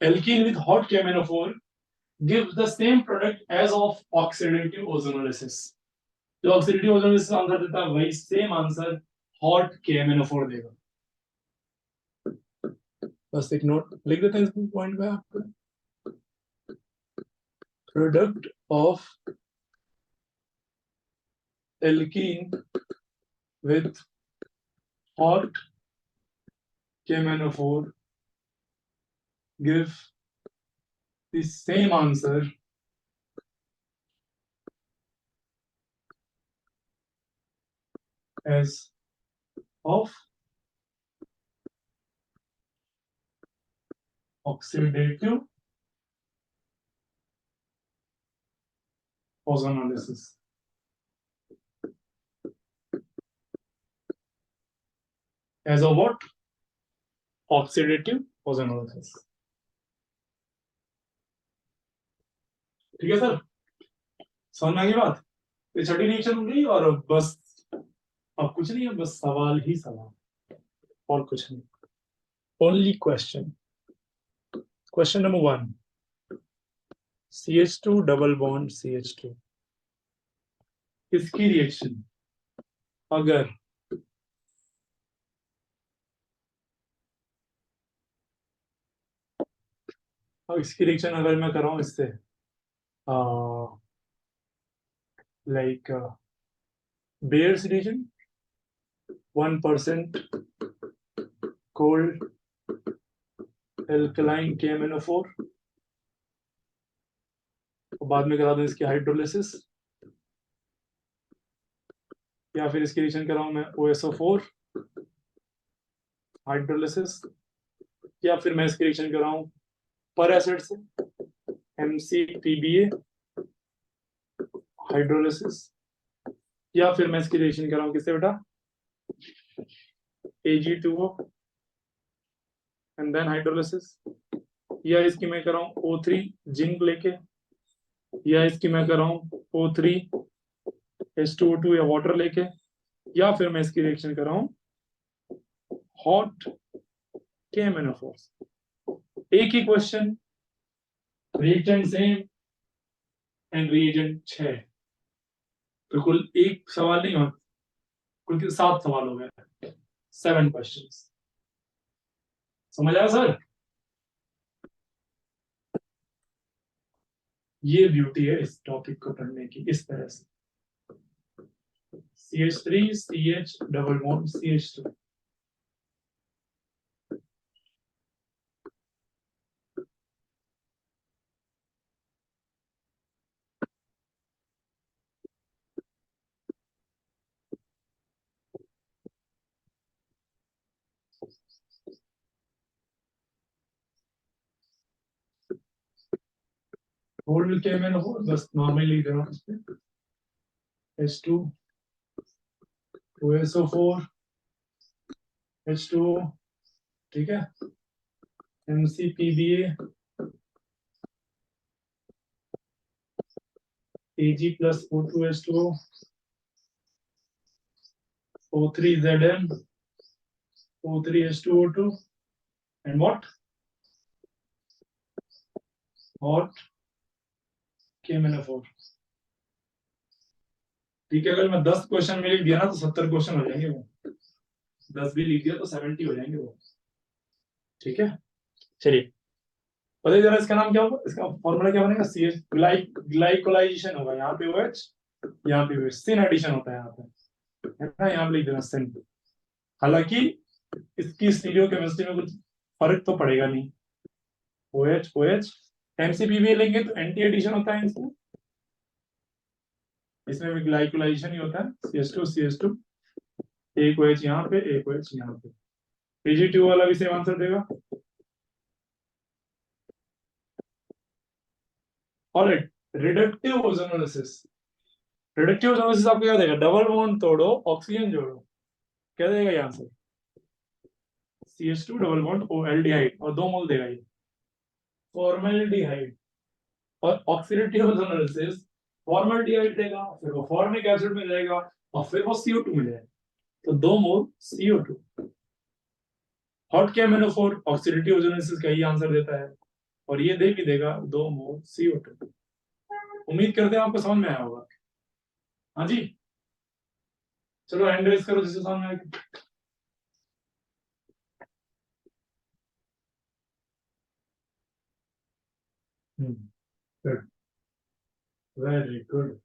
alkene with hot KMnO4 gives the same product as of oxidative ozonolysis। जो ऑक्सीडेटिव ओजोनोलिसिस आंसर देता है वही सेम आंसर हॉट KMnO4 देगा। बस एक नोट लिख देते हैं इस पॉइंट पे, आपको product of alkene with hot KMnO4 give the same answer as of oxidative ozonolysis। As of what? Oxidative ozonolysis। ठीक है सर, समझ में आ गई बात? ये छठी रिएक्शन हो गई, और बस अब कुछ नहीं है, बस सवाल ही सवाल। और कुछ नहीं, only question number 1, CH2 double bond CH2, इसकी रिएक्शन अगर इसकी रिएक्शन अगर मैं कर रहा हूं इससे like Bayer's reagent 1% cold alkaline KMnO4, और बाद में करा दूं इसकी हाइड्रोलिसिस, या फिर इसकी रिएक्शन कराऊं मैं OSO4 हाइड्रोलिसिस, या फिर मैं इसकी रिएक्शन कराऊं पर एसिड से MCPBA हाइड्रोलिसिस, या फिर मैं इसकी रिएक्शन कराऊं किससे बेटा Ag2O एंड देन हाइड्रोलिसिस, या इसकी मैं कराऊं O3 जिंक लेके, या इसकी मैं कराऊं O3 H2O2 या वाटर लेके, या फिर मैं इसकी रिएक्शन कराऊं हॉट KMnO4। एक ही question, reagent same and reagent 6, तो कुल एक सवाल नहीं हुआ, कुल 7 सवाल हो गए, 7 क्वेश्चंस। समझ आया सर? ये ब्यूटी है इस टॉपिक को पढ़ने की, इस तरह से CH3 CH double bond CH2, gold KMnO4 बस नॉर्मली लिख रहा हूं इस पे, H2 OSO4 H2O, ठीक है, MCPBA Ag plus O2H2O O3Zn O3H2O2 and what? Hot KMnO4। ठीक है, अगर मैं 10 क्वेश्चन में लिख दिया ना तो 70 क्वेश्चन हो जाएंगे वो, 10 भी लिख दिया तो 70 हो जाएंगे वो। ठीक है, चलिए बताइए जरा इसका नाम क्या होगा, इसका फॉर्मूला क्या बनेगा, CH ग्लाइकोलाइजेशन होगा, यहाँ पे OH, यहाँ पे OH, सिन एडिशन होता है यहाँ पे, है ना, यहाँ पे लिख देना सिन। हालांकि इसकी स्टीरियोकेमिस्ट्री में कुछ फर्क तो पड़ेगा नहीं, OH OH MCPBA लेंगे तो एंटी एडिशन होता है इसमें, इसमें भी ग्लाइकोलाइजेशन ही होता है, CH2 एक OH यहाँ पे, एक OH यहाँ पे, Ag2 वाला भी सेम आंसर देगा। Alright, reductive ozonolysis, reductive ozonolysis आपको क्या देगा, डबल बॉन्ड तोड़ो ऑक्सीजन जोड़ो, क्या देगा ये answer, CH2 double bond O aldehyde, और 2 मोल देगा ये फॉर्मल्डिहाइड, और ऑक्सीडेटिव ओजोनोलिसिस फॉर्मल्डिहाइड देगा, फिर वो फॉर्मिक एसिड में जाएगा, और फिर वो CO2 में जाएगा, तो 2 मोल CO2। Hot KMnO4 oxidative ozonolysis का ही आंसर देता है, और ये दे भी देगा 2 मोल CO2। उम्मीद करते हैं आपको समझ में आया होगा। हाँ जी, चलो हैंड रेस करो जिसे समझ में आएगा। गुड, वेरी गुड,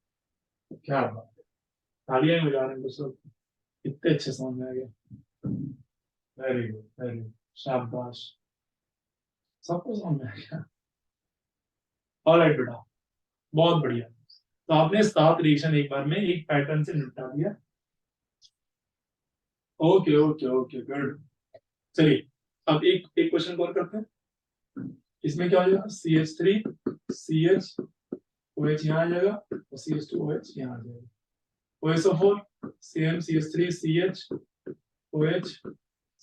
क्या बात है, तालियां बजा रहे हैं तो सब, इतने अच्छे समझ में आ गया, वेरी गुड वेरी गुड, शाबाश, सबको समझ में आ गया। ऑलराइट बेटा, बहुत बढ़िया, तो आपने 7 रिएक्शन एक बार में एक पैटर्न से निपटा दिया। ओके ओके ओके गुड, चलिए अब एक एक क्वेश्चन और करते हैं, इसमें क्या हो जाएगा, CH3 CH OH यहाँ आ जाएगा, और CH2 OH यहाँ आ जाएगा, OSO4 CM CH3 CH OH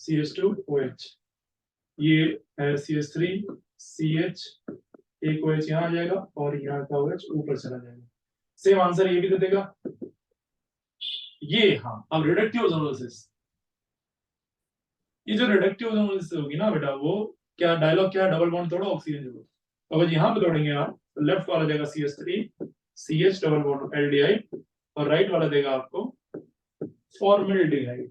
CH2 OH, ये है CH3 CH, एक OH यहाँ आ जाएगा, और यहाँ का OH ऊपर चला जाएगा, सेम आंसर ये भी दे देगा ये। हाँ, अब रिडक्टिव ओजोनोलिसिस, ये जो रिडक्टिव ओजोनोलिसिस होगी ना बेटा, वो क्या डायलॉग क्या है, डबल बॉन्ड तोड़ो ऑक्सीजन जोड़ो। तो अगर यहाँ पे तोड़ेंगे आप तो लेफ्ट वाला देगा CH3 CH double bond aldehyde, और राइट वाला देगा आपको फॉर्मल्डिहाइड,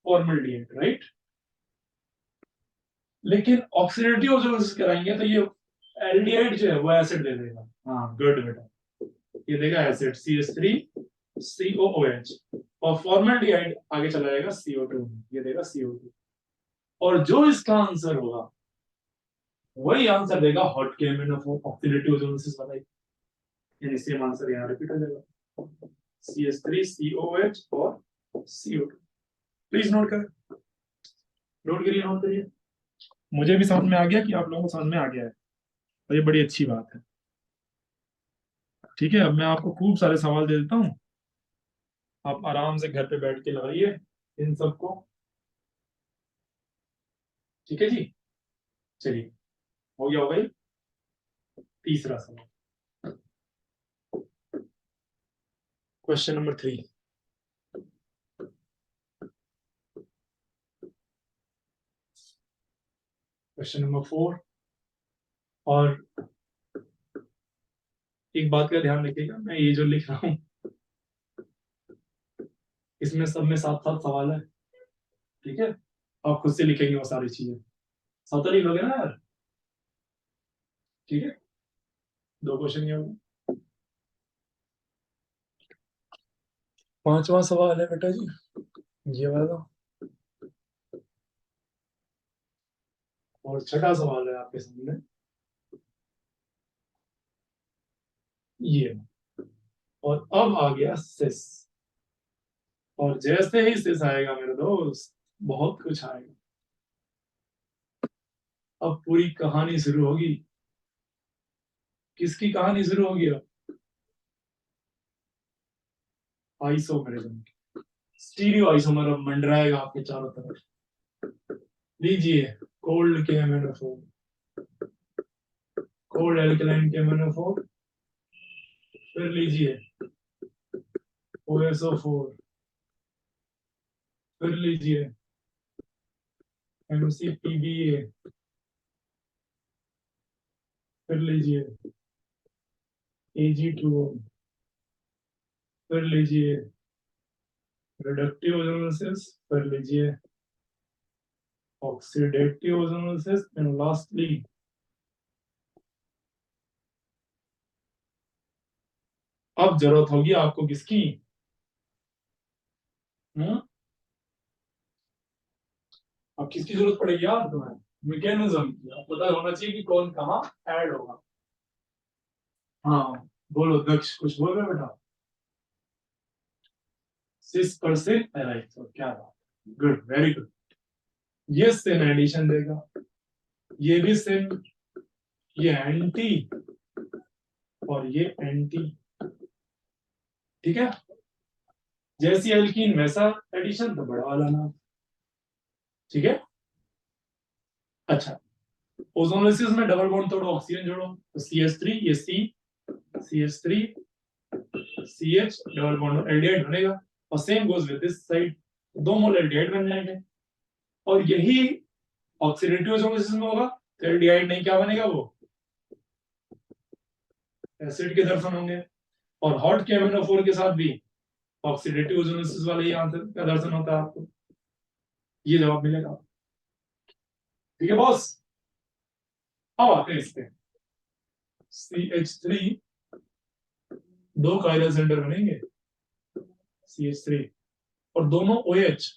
फॉर्मल्डिहाइड, राइट। लेकिन ऑक्सीडेटिव ओजोनोलिसिस कराएंगे तो ये एल्डिहाइड जो है वो एसिड दे देगा। हाँ गुड बेटा, ये देगा एसिड CH3 COOH, और फॉर्मल्डिहाइड आगे चला जाएगा CO2, ये देगा CO2। और जो इसका आंसर होगा वही आंसर देगा हॉट केमिन ऑफ ऑक्सीडेटिव ओजोनोलिसिस वाला, यानी सेम आंसर यहाँ रिपीट हो जाएगा, CH3 COH और CO2। प्लीज नोट करें, नोट करिए, नोट करिए। मुझे भी समझ में आ गया कि आप लोगों को समझ में आ गया है, और ये बड़ी अच्छी बात है। ठीक है, अब मैं आपको खूब सारे सवाल दे देता हूँ, आप आराम से घर पे बैठ के लगाइए इन सबको। ठीक है जी, चलिए, हो गया होगा ये तीसरा सवाल। Question number 3, question number 4। और एक बात का ध्यान रखिएगा, मैं ये जो लिख रहा हूँ इसमें सब में 7-7 सवाल है। ठीक है, आप खुद से लिखेंगे वो सारी चीजें, 7 लिख लोगे ना यार। ठीक है, 2 क्वेश्चन ये होगा। 5वां सवाल है बेटा जी, ये वाला। और 6ठा सवाल है आपके सामने, ये। और अब आ गया सिस, और जैसे ही सिस आएगा मेरे दोस्त, बहुत कुछ आएगा। अब पूरी कहानी शुरू होगी। किसकी कहानी शुरू होगी अब? आइसोमेरिज्म, स्टीरियो आइसोमर अब मंडराएगा आपके चारों तरफ। लीजिए, कोल्ड के एमएनओ4, कोल्ड एल्कलाइन के एमएनओ4, फिर लीजिए OSO4, फिर लीजिए MCPBA, फिर लीजिए AG2O, फिर लीजिए रिडक्टिव ओजोनोलिसिस, फिर लीजिए ऑक्सीडेटिव ओजोनोलिसिस, एंड लास्टली अब जरूरत होगी आपको किसकी? हम्म, अब किसकी जरूरत पड़ेगी यार तुम्हें? मैकेनिज्म की। अब पता होना चाहिए कि कौन कहाँ ऐड होगा। हाँ बोलो दक्ष, कुछ बोल रहे हो बेटा? सिस पर से एराइट, तो क्या बात, गुड, वेरी गुड। ये सिन एडिशन देगा, ये भी सिन, ये एंटी, और ये एंटी। ठीक है, जैसी एल्कीन वैसा एडिशन, तो बड़ा वाला नाम। ठीक है, अच्छा, ओजोनोलिसिस में डबल बॉन्ड तोड़ो, ऑक्सीजन जोड़ो, तो CH3, ये CH3 CH double bond aldehyde बनेगा, और same goes with this side, 2 mole aldehyde बन जाएंगे। और यही ऑक्सीडेटिव ओजोनोलिसिस में होगा, तो एल्डिहाइड नहीं क्या बनेगा, वो एसिड के दर्शन होंगे। और हॉट के MnO4 के साथ भी ऑक्सीडेटिव ओजोनोलिसिस वाला ही आंसर का दर्शन होता है आपको, ये जवाब मिलेगा। ठीक है बॉस, अब आते हैं इस पे। CH3, 2 कायरल सेंटर बनेंगे, CH3, और दोनों OH,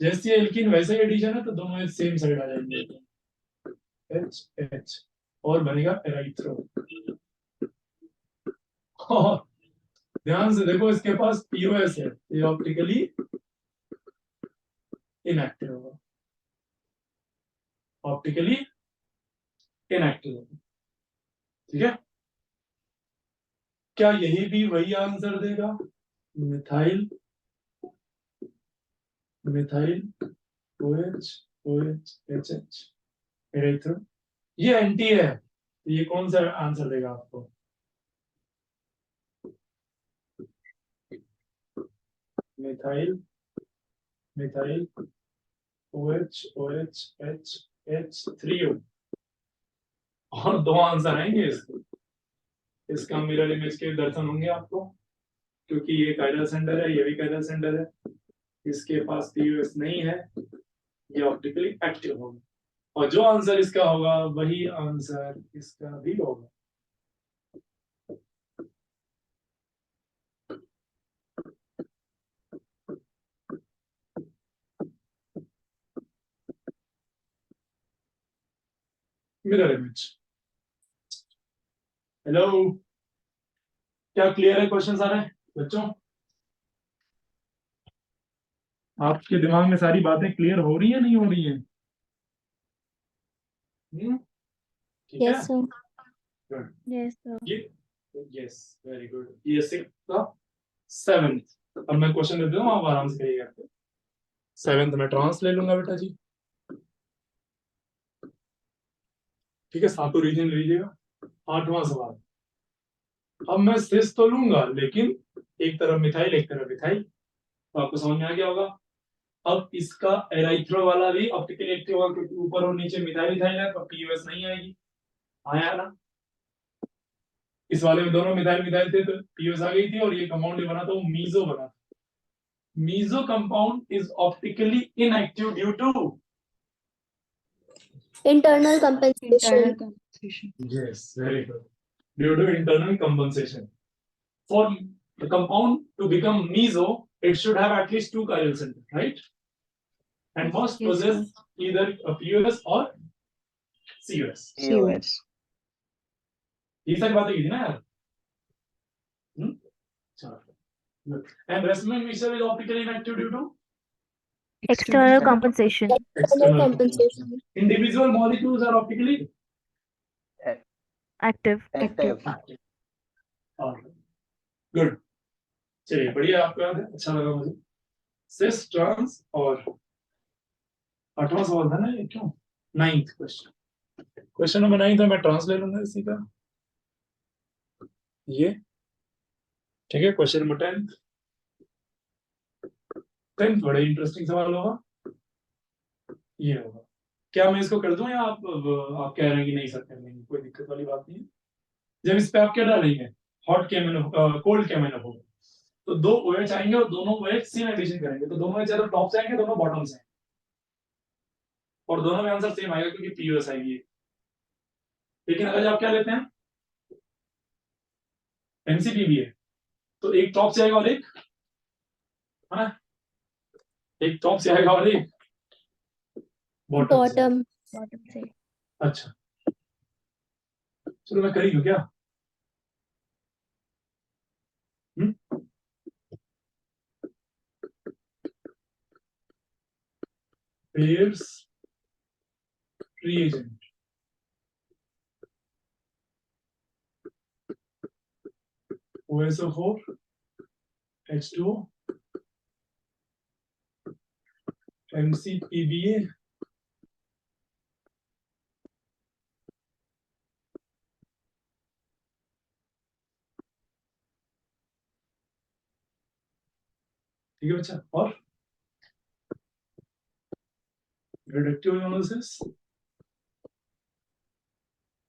जैसे एल्कीन वैसे ही एडिशन है, तो दोनों OH सेम साइड आ जाएंगे, HH, और बनेगा एराइथ्रो। और ध्यान से देखो, इसके पास POS है, ये ऑप्टिकली इनएक्टिव होगा, ऑप्टिकली इनएक्टिव होगा। ठीक है, क्या यही भी वही आंसर देगा? Methyl, methyl OH OH HH एराइथ्रो, ये एंटी है, तो ये कौन सा आंसर देगा आपको? Methyl methyl OH OH H H3O और दो आंसर आएंगे इसके। इसका मिरर इमेज के दर्शन होंगे आपको, क्योंकि ये कायरल सेंटर है, ये भी कायरल सेंटर है, इसके पास पीयूएस नहीं है, ये ऑप्टिकली एक्टिव होगा, और जो आंसर इसका होगा वही आंसर इसका भी होगा। Mirror image. हेलो, क्या क्लियर है क्वेश्चन सारे बच्चों? आपके दिमाग में सारी बातें क्लियर हो रही है नहीं हो रही है? ठीक है। Yes, sir. Good. Yes, sir. ये यस, वेरी गुड। ये 6 का 7th। अब मैं क्वेश्चन देता हूँ, आप आराम से करिएगा। 7th में ट्रांस ले लूंगा बेटा जी, ठीक है, सातों रीजन लीजिएगा। 8वां सवाल, अब मैं सिस तो लूंगा, लेकिन एक तरफ मिथाइल एक तरफ मिथाइल, तो आपको समझ में आ गया होगा। अब इसका एराइथ्रो वाला भी ऑप्टिकली एक्टिव होगा, क्योंकि ऊपर और नीचे मिथाइल मिथाइल है, तो पीयूएस नहीं आएगी। आया ना? इस वाले में दोनों मिथाइल मिथाइल थे, तो पीयूएस आ गई थी, और ये कंपाउंड बना था, वो मीजो बना। Meso compound is optically inactive due to Internal compensation. Internal compensation. yes, very good, due to internal compensation. For the compound to become meso, it should have at least 2 chiral centers, right? And must Yes, possess either a PUS or CUS. COS. ये सारी बातें की थी ना यार? चलो। And Westman mixture is optically inactive due to External compensation. external compensation. Individual molecules are optically Active. Active. Good. चलिए, बढ़िया, आपको याद है, अच्छा लगा मुझे। सिस ट्रांस और 8वां सवाल था ना ये, क्यों? 9th क्वेश्चन, क्वेश्चन नंबर 9 था, मैं ट्रांस ले लूंगा इसी का, ये ठीक है। क्वेश्चन नंबर 10th बड़ा इंटरेस्टिंग सवाल होगा, ये होगा। क्या मैं इसको कर दूं, या आप कह रहे हैं कि नहीं सर कर लेंगे, कोई दिक्कत वाली बात नहीं है। जब इस पे आप क्या डालेंगे, हॉट केमिनो कोल्ड केमिनो हो, तो 2 OH आएंगे और दोनों OH सेम एडिशन करेंगे, तो दोनों चाहे टॉप से आएंगे, दोनों बॉटम से, और दोनों में आंसर सेम आएगा, क्योंकि पीयूएस आएगी। लेकिन अगर आप क्या लेते हैं, एमसीपीबी है, तो एक टॉप से आएगा और एक, है ना, एक टॉप से आएगा और एक बॉटम से। Bottom. Bottom से. अच्छा, चलो मैं करी हूँ क्या? Pairs reagent, OSO4 H2O MCPBA ठीक है बच्चा, और रिडक्टिव एनालिसिस,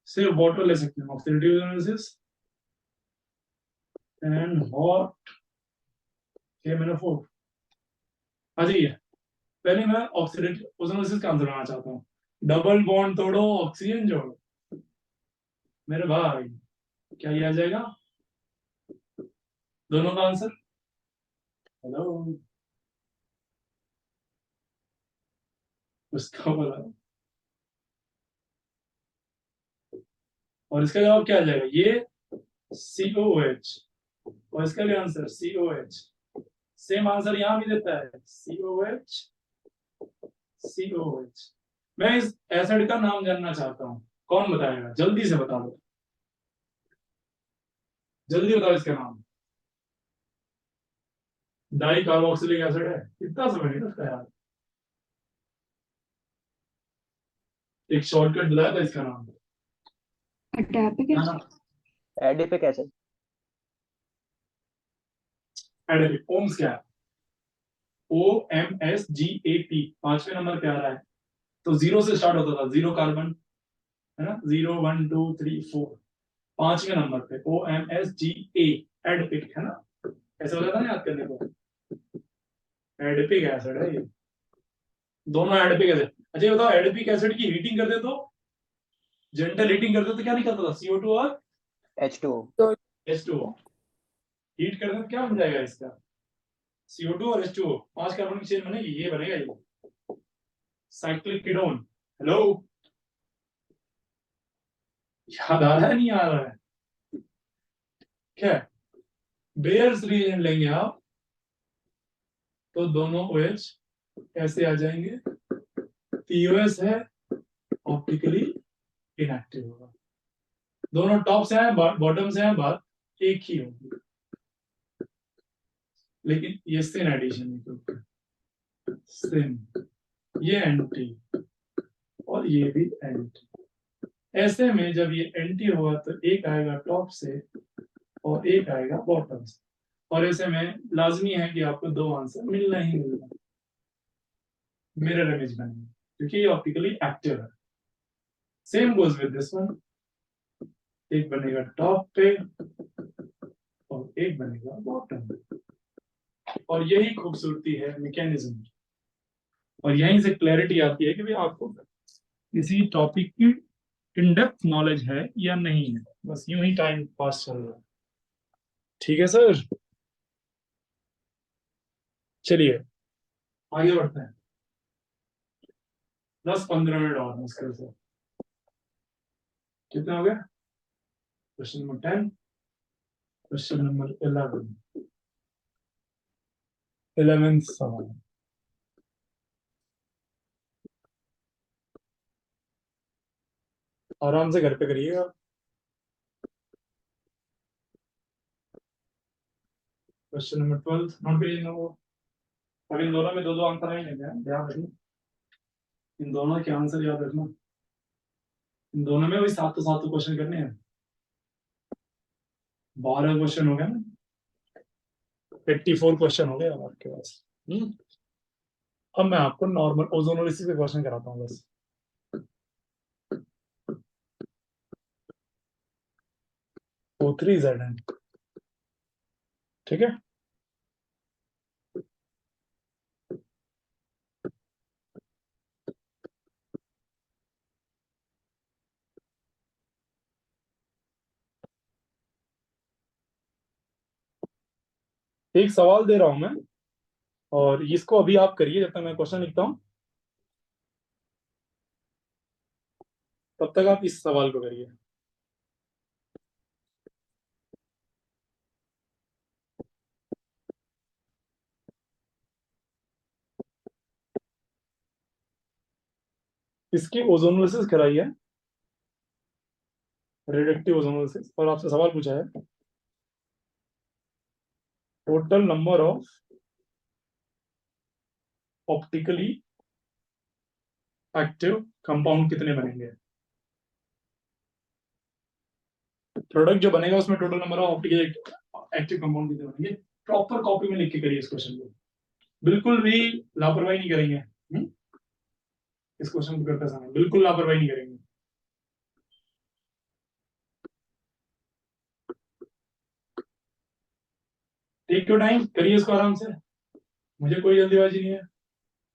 सिर्फ वाटर ले सकते हैं, oxidative analysis and hot KMnO4। आ जाइए, पहले मैं ऑक्सीडेटिव एनालिसिस का आंसर बनाना चाहता हूँ। डबल बॉन्ड तोड़ो, ऑक्सीजन जोड़ो, मेरे भाई क्या ये आ जाएगा दोनों का आंसर? हेलो, उसका बोला, और इसका जवाब क्या आ जाएगा? ये COH, और इसका भी आंसर COH। सेम आंसर यहां भी देता है, COH COH। मैं इस एसिड का नाम जानना चाहता हूं, कौन बताएगा? जल्दी से बता दो, जल्दी बताओ इसका नाम। डाई कार्बोक्सिलिक एसिड है, इतना समय नहीं लगता यार, एक शॉर्टकट बताया था इसका नाम। Adipic acid. Adipic acid. Adipic, ओम्स क्या है? OMsGAP, 5वें नंबर पे आ रहा है, तो 0 से स्टार्ट होता था, 0 कार्बन, है ना, 0 1 2 3 4, 5वें नंबर पे OMsGA, एडपिक, है ना, ऐसे हो जाता ना याद करने को, एडपिक एसिड है ये, दोनों एडपिक एसिड। अच्छा ये बताओ, एडपिक एसिड की हीटिंग करते तो, जेंटल हीटिंग करते तो क्या निकलता था, CO2 और H2O। H2O। हीट करने तो क्या बन जाएगा इसका, CO2 और H2O, 5 कार्बन की चेन बनेगी, ये बनेगा ये साइक्लिक कीटोन। हेलो, याद आ रहा है नहीं आ रहा है, क्या बेयर्स रिएजेंट लेंगे आप तो दोनों OH कैसे आ जाएंगे, POS है, ऑप्टिकली इनएक्टिव होगा, दोनों टॉप से आए बॉटम से आए, बात एक ही होगी, लेकिन ये सिन एडिशन है, सिन, ये एंटी और ये भी एंटी, ऐसे में जब ये एंटी होगा तो एक आएगा टॉप से और एक आएगा बॉटम से, और ऐसे में लाजमी है कि आपको दो आंसर मिलना ही मिलना, मिरर इमेज बनेगी क्योंकि ये ऑप्टिकली एक्टिव है। Same goes with this one, एक बनेगा टॉप पे और एक बनेगा बॉटम पे, और यही खूबसूरती है मैकेनिज्म की, और यहीं से क्लैरिटी आती है कि भाई आपको किसी टॉपिक की इन डेप्थ नॉलेज है या नहीं है, बस यूं ही टाइम पास चल रहा है। ठीक है सर, चलिए आगे बढ़ते हैं, 10-15 मिनट और मुश्किल से, कितने हो गए, क्वेश्चन नंबर 10, क्वेश्चन नंबर 11 सवाल, आराम से घर पे करिएगा। क्वेश्चन नंबर 12 नोट करिए ना, वो अब इन दोनों में दो दो आंसर नहीं लेते हैं, ध्यान रखना, इन दोनों के आंसर याद रखना, इन दोनों में वही 7 क्वेश्चन करने हैं, 12 क्वेश्चन हो गए ना, 84 क्वेश्चन हो गए अब आपके पास। अब मैं आपको नॉर्मल ओजोनोलिसिस के क्वेश्चन कराता हूँ बस, O3Zn, ठीक है। एक सवाल दे रहा हूं मैं, और इसको अभी आप करिए जब तक मैं क्वेश्चन लिखता हूं, तब तक आप इस सवाल को करिए। इसकी ओजोनोलिसिस कराई है, रेडिएक्टिव ओजोनोलिसिस, और आपसे सवाल पूछा है total number of optically active compound कितने बनेंगे, प्रोडक्ट जो बनेगा उसमें total number of optically active compound कितने बनेंगे, प्रॉपर कॉपी में लिख के करिए इस क्वेश्चन को, बिल्कुल भी लापरवाही नहीं करेंगे। इस क्वेश्चन को करते समय बिल्कुल लापरवाही नहीं करेंगे। टेक योर टाइम, करिए इसको आराम से, मुझे कोई जल्दीबाजी नहीं है,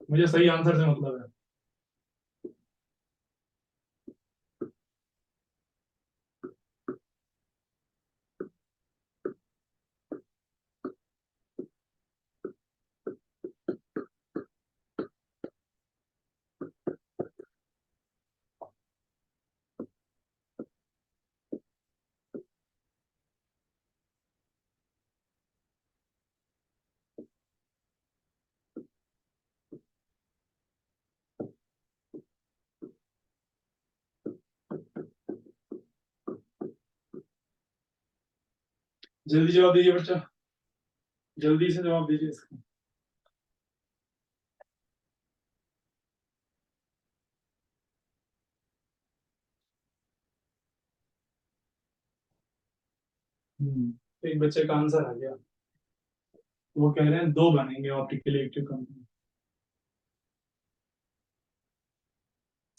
मुझे सही आंसर से मतलब है। जल्दी जवाब दीजिए बच्चा, जल्दी से जवाब दीजिए इसका। एक बच्चे का आंसर आ गया, वो कह रहे हैं 2 बनेंगे ऑप्टिकली एक्टिव कंपाउंड।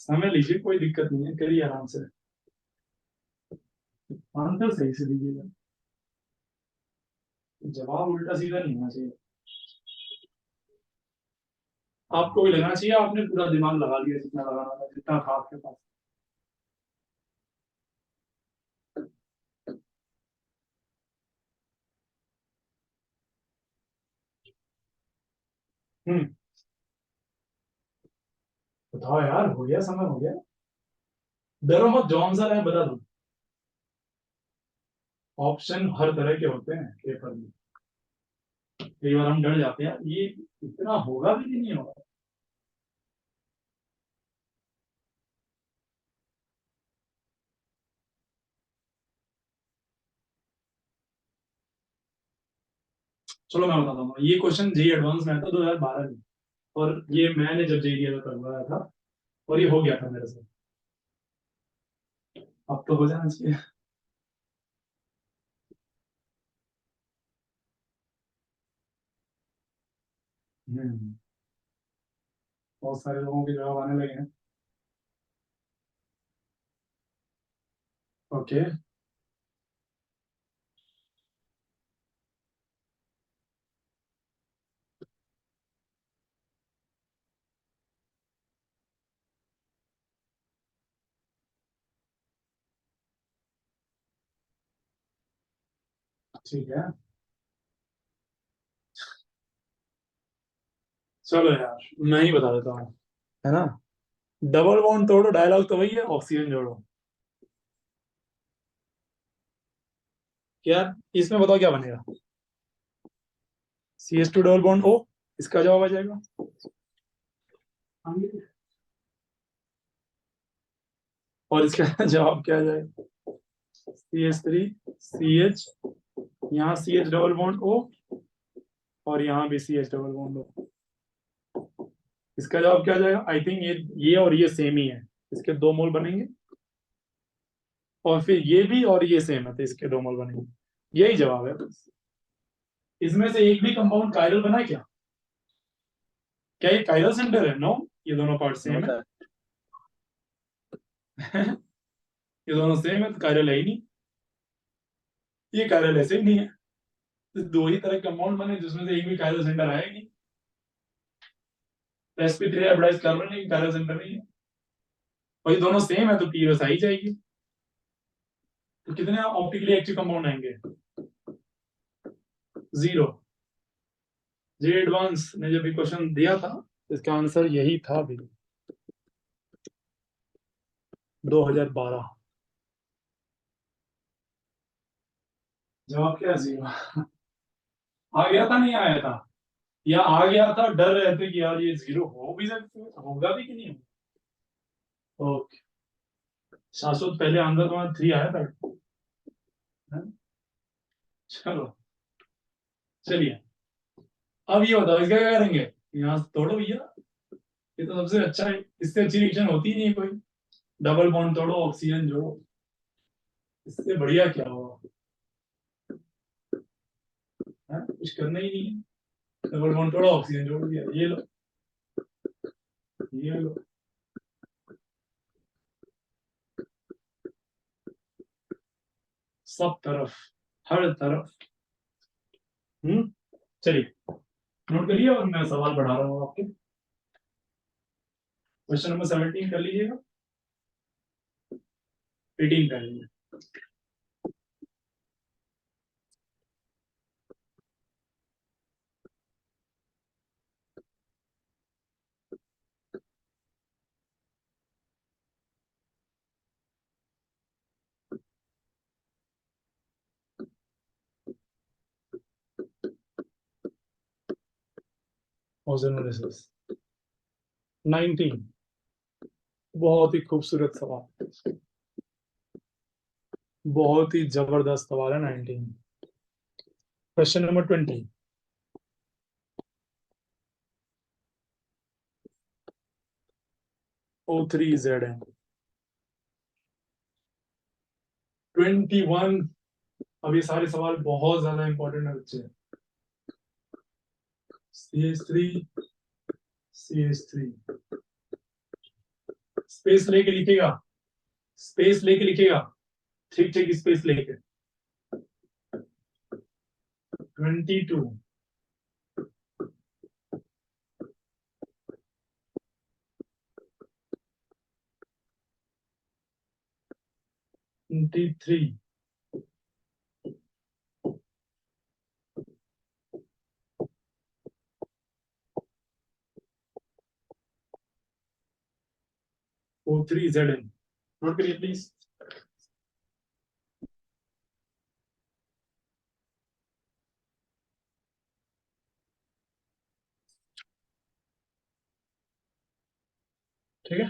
समय लीजिए, कोई दिक्कत नहीं है, करिए आराम से, आंसर सही से दीजिएगा, जवाब उल्टा सीधा नहीं होना चाहिए। आपको भी लगाना चाहिए, आपने पूरा दिमाग लगा लिया जितना लगाना था, जितना था आपके पास। हम्म, बताओ यार, हो गया, समय हो गया, डरो मत, जो आंसर है बता दो। ऑप्शन हर तरह के होते हैं पेपर में, कई बार हम डर जाते हैं ये इतना होगा भी कि नहीं होगा। चलो मैं बताता हूँ, ये क्वेश्चन जी एडवांस में था 2012 में, और ये मैंने जब जी दिया था करवाया था, और ये हो गया था मेरे से। अब तो हो जाना चाहिए। हम्म, बहुत सारे लोगों के जवाब आने लगे हैं। ओके, ठीक है, चलो यार मैं ही बता देता हूँ, है ना। डबल बॉन्ड तोड़ो, डायलॉग तो वही है, ऑक्सीजन जोड़ो। यार इसमें बताओ क्या बनेगा, CH2 डबल बॉन्ड O, इसका जवाब आ जाएगा। और इसका जवाब क्या आ जाएगा, CH3 CH, यहाँ CH डबल बॉन्ड O, और यहाँ भी CH डबल बॉन्ड O। इसका जवाब क्या आ जाएगा, आई थिंक ये और ये सेम ही है, इसके 2 मोल बनेंगे, और फिर ये भी और ये सेम है, तो इसके 2 मोल बनेंगे, यही जवाब है बस। इसमें से एक भी कंपाउंड कायरल बना है क्या, क्या ये कायरल सेंटर है? नो, ये दोनों पार्ट नो सेम है। सर। ये दोनों सेम है, तो कायरल है ही नहीं, ये कायरल ऐसे ही नहीं है, तो 2 ही तरह कंपाउंड बने जिसमें से एक भी कायरल सेंटर आया ही नहीं। sp3 हाइब्रिडाइज्ड कार्बन नहीं, कायरल सेंटर नहीं है, और ये दोनों सेम है, तो पी आ ही जाएगी। तो कितने ऑप्टिकली एक्टिव कंपाउंड आएंगे, 0। जे एडवांस ने जब भी क्वेश्चन दिया था, इसका आंसर यही था भी, 2012। जवाब क्या है, 0। आ गया था, नहीं आया था, या आ गया था, डर रहे थे कि यार ये 0 हो भी सकता है, होगा भी कि नहीं होगा। ओके, शाश्वत पहले आंसर तुम्हारा 3 आया था, है? चलो, चलिए, अब ये बताओ इसका क्या करेंगे, यहाँ से तोड़ो भैया, ये तो सबसे अच्छा है, इससे अच्छी रिएक्शन होती ही नहीं कोई, डबल बॉन्ड तोड़ो, ऑक्सीजन जोड़ो, इससे बढ़िया क्या होगा, है? कुछ करना ही नहीं है, डबल बॉन्ड तोड़ो, ऑक्सीजन जोड़ दिया, ये लो, ये लो, सब तरफ, हर तरफ। चलिए, नोट करिए, और मैं सवाल बढ़ा रहा हूँ आपके, क्वेश्चन नंबर 17 कर लीजिएगा, 18 कर लीजिए। ओजोनोलिसिस 19, बहुत ही खूबसूरत सवाल, बहुत ही जबरदस्त सवाल है 19। Question number 20, O3Zn 21। अब ये सारे सवाल बहुत ज्यादा इंपॉर्टेंट है बच्चे, CH3 CH3 स्पेस लेके लिखेगा, स्पेस लेके लिखेगा, ठीक ठीक स्पेस लेके 22 23 O3 Zn नोट करिए प्लीज। ठीक है,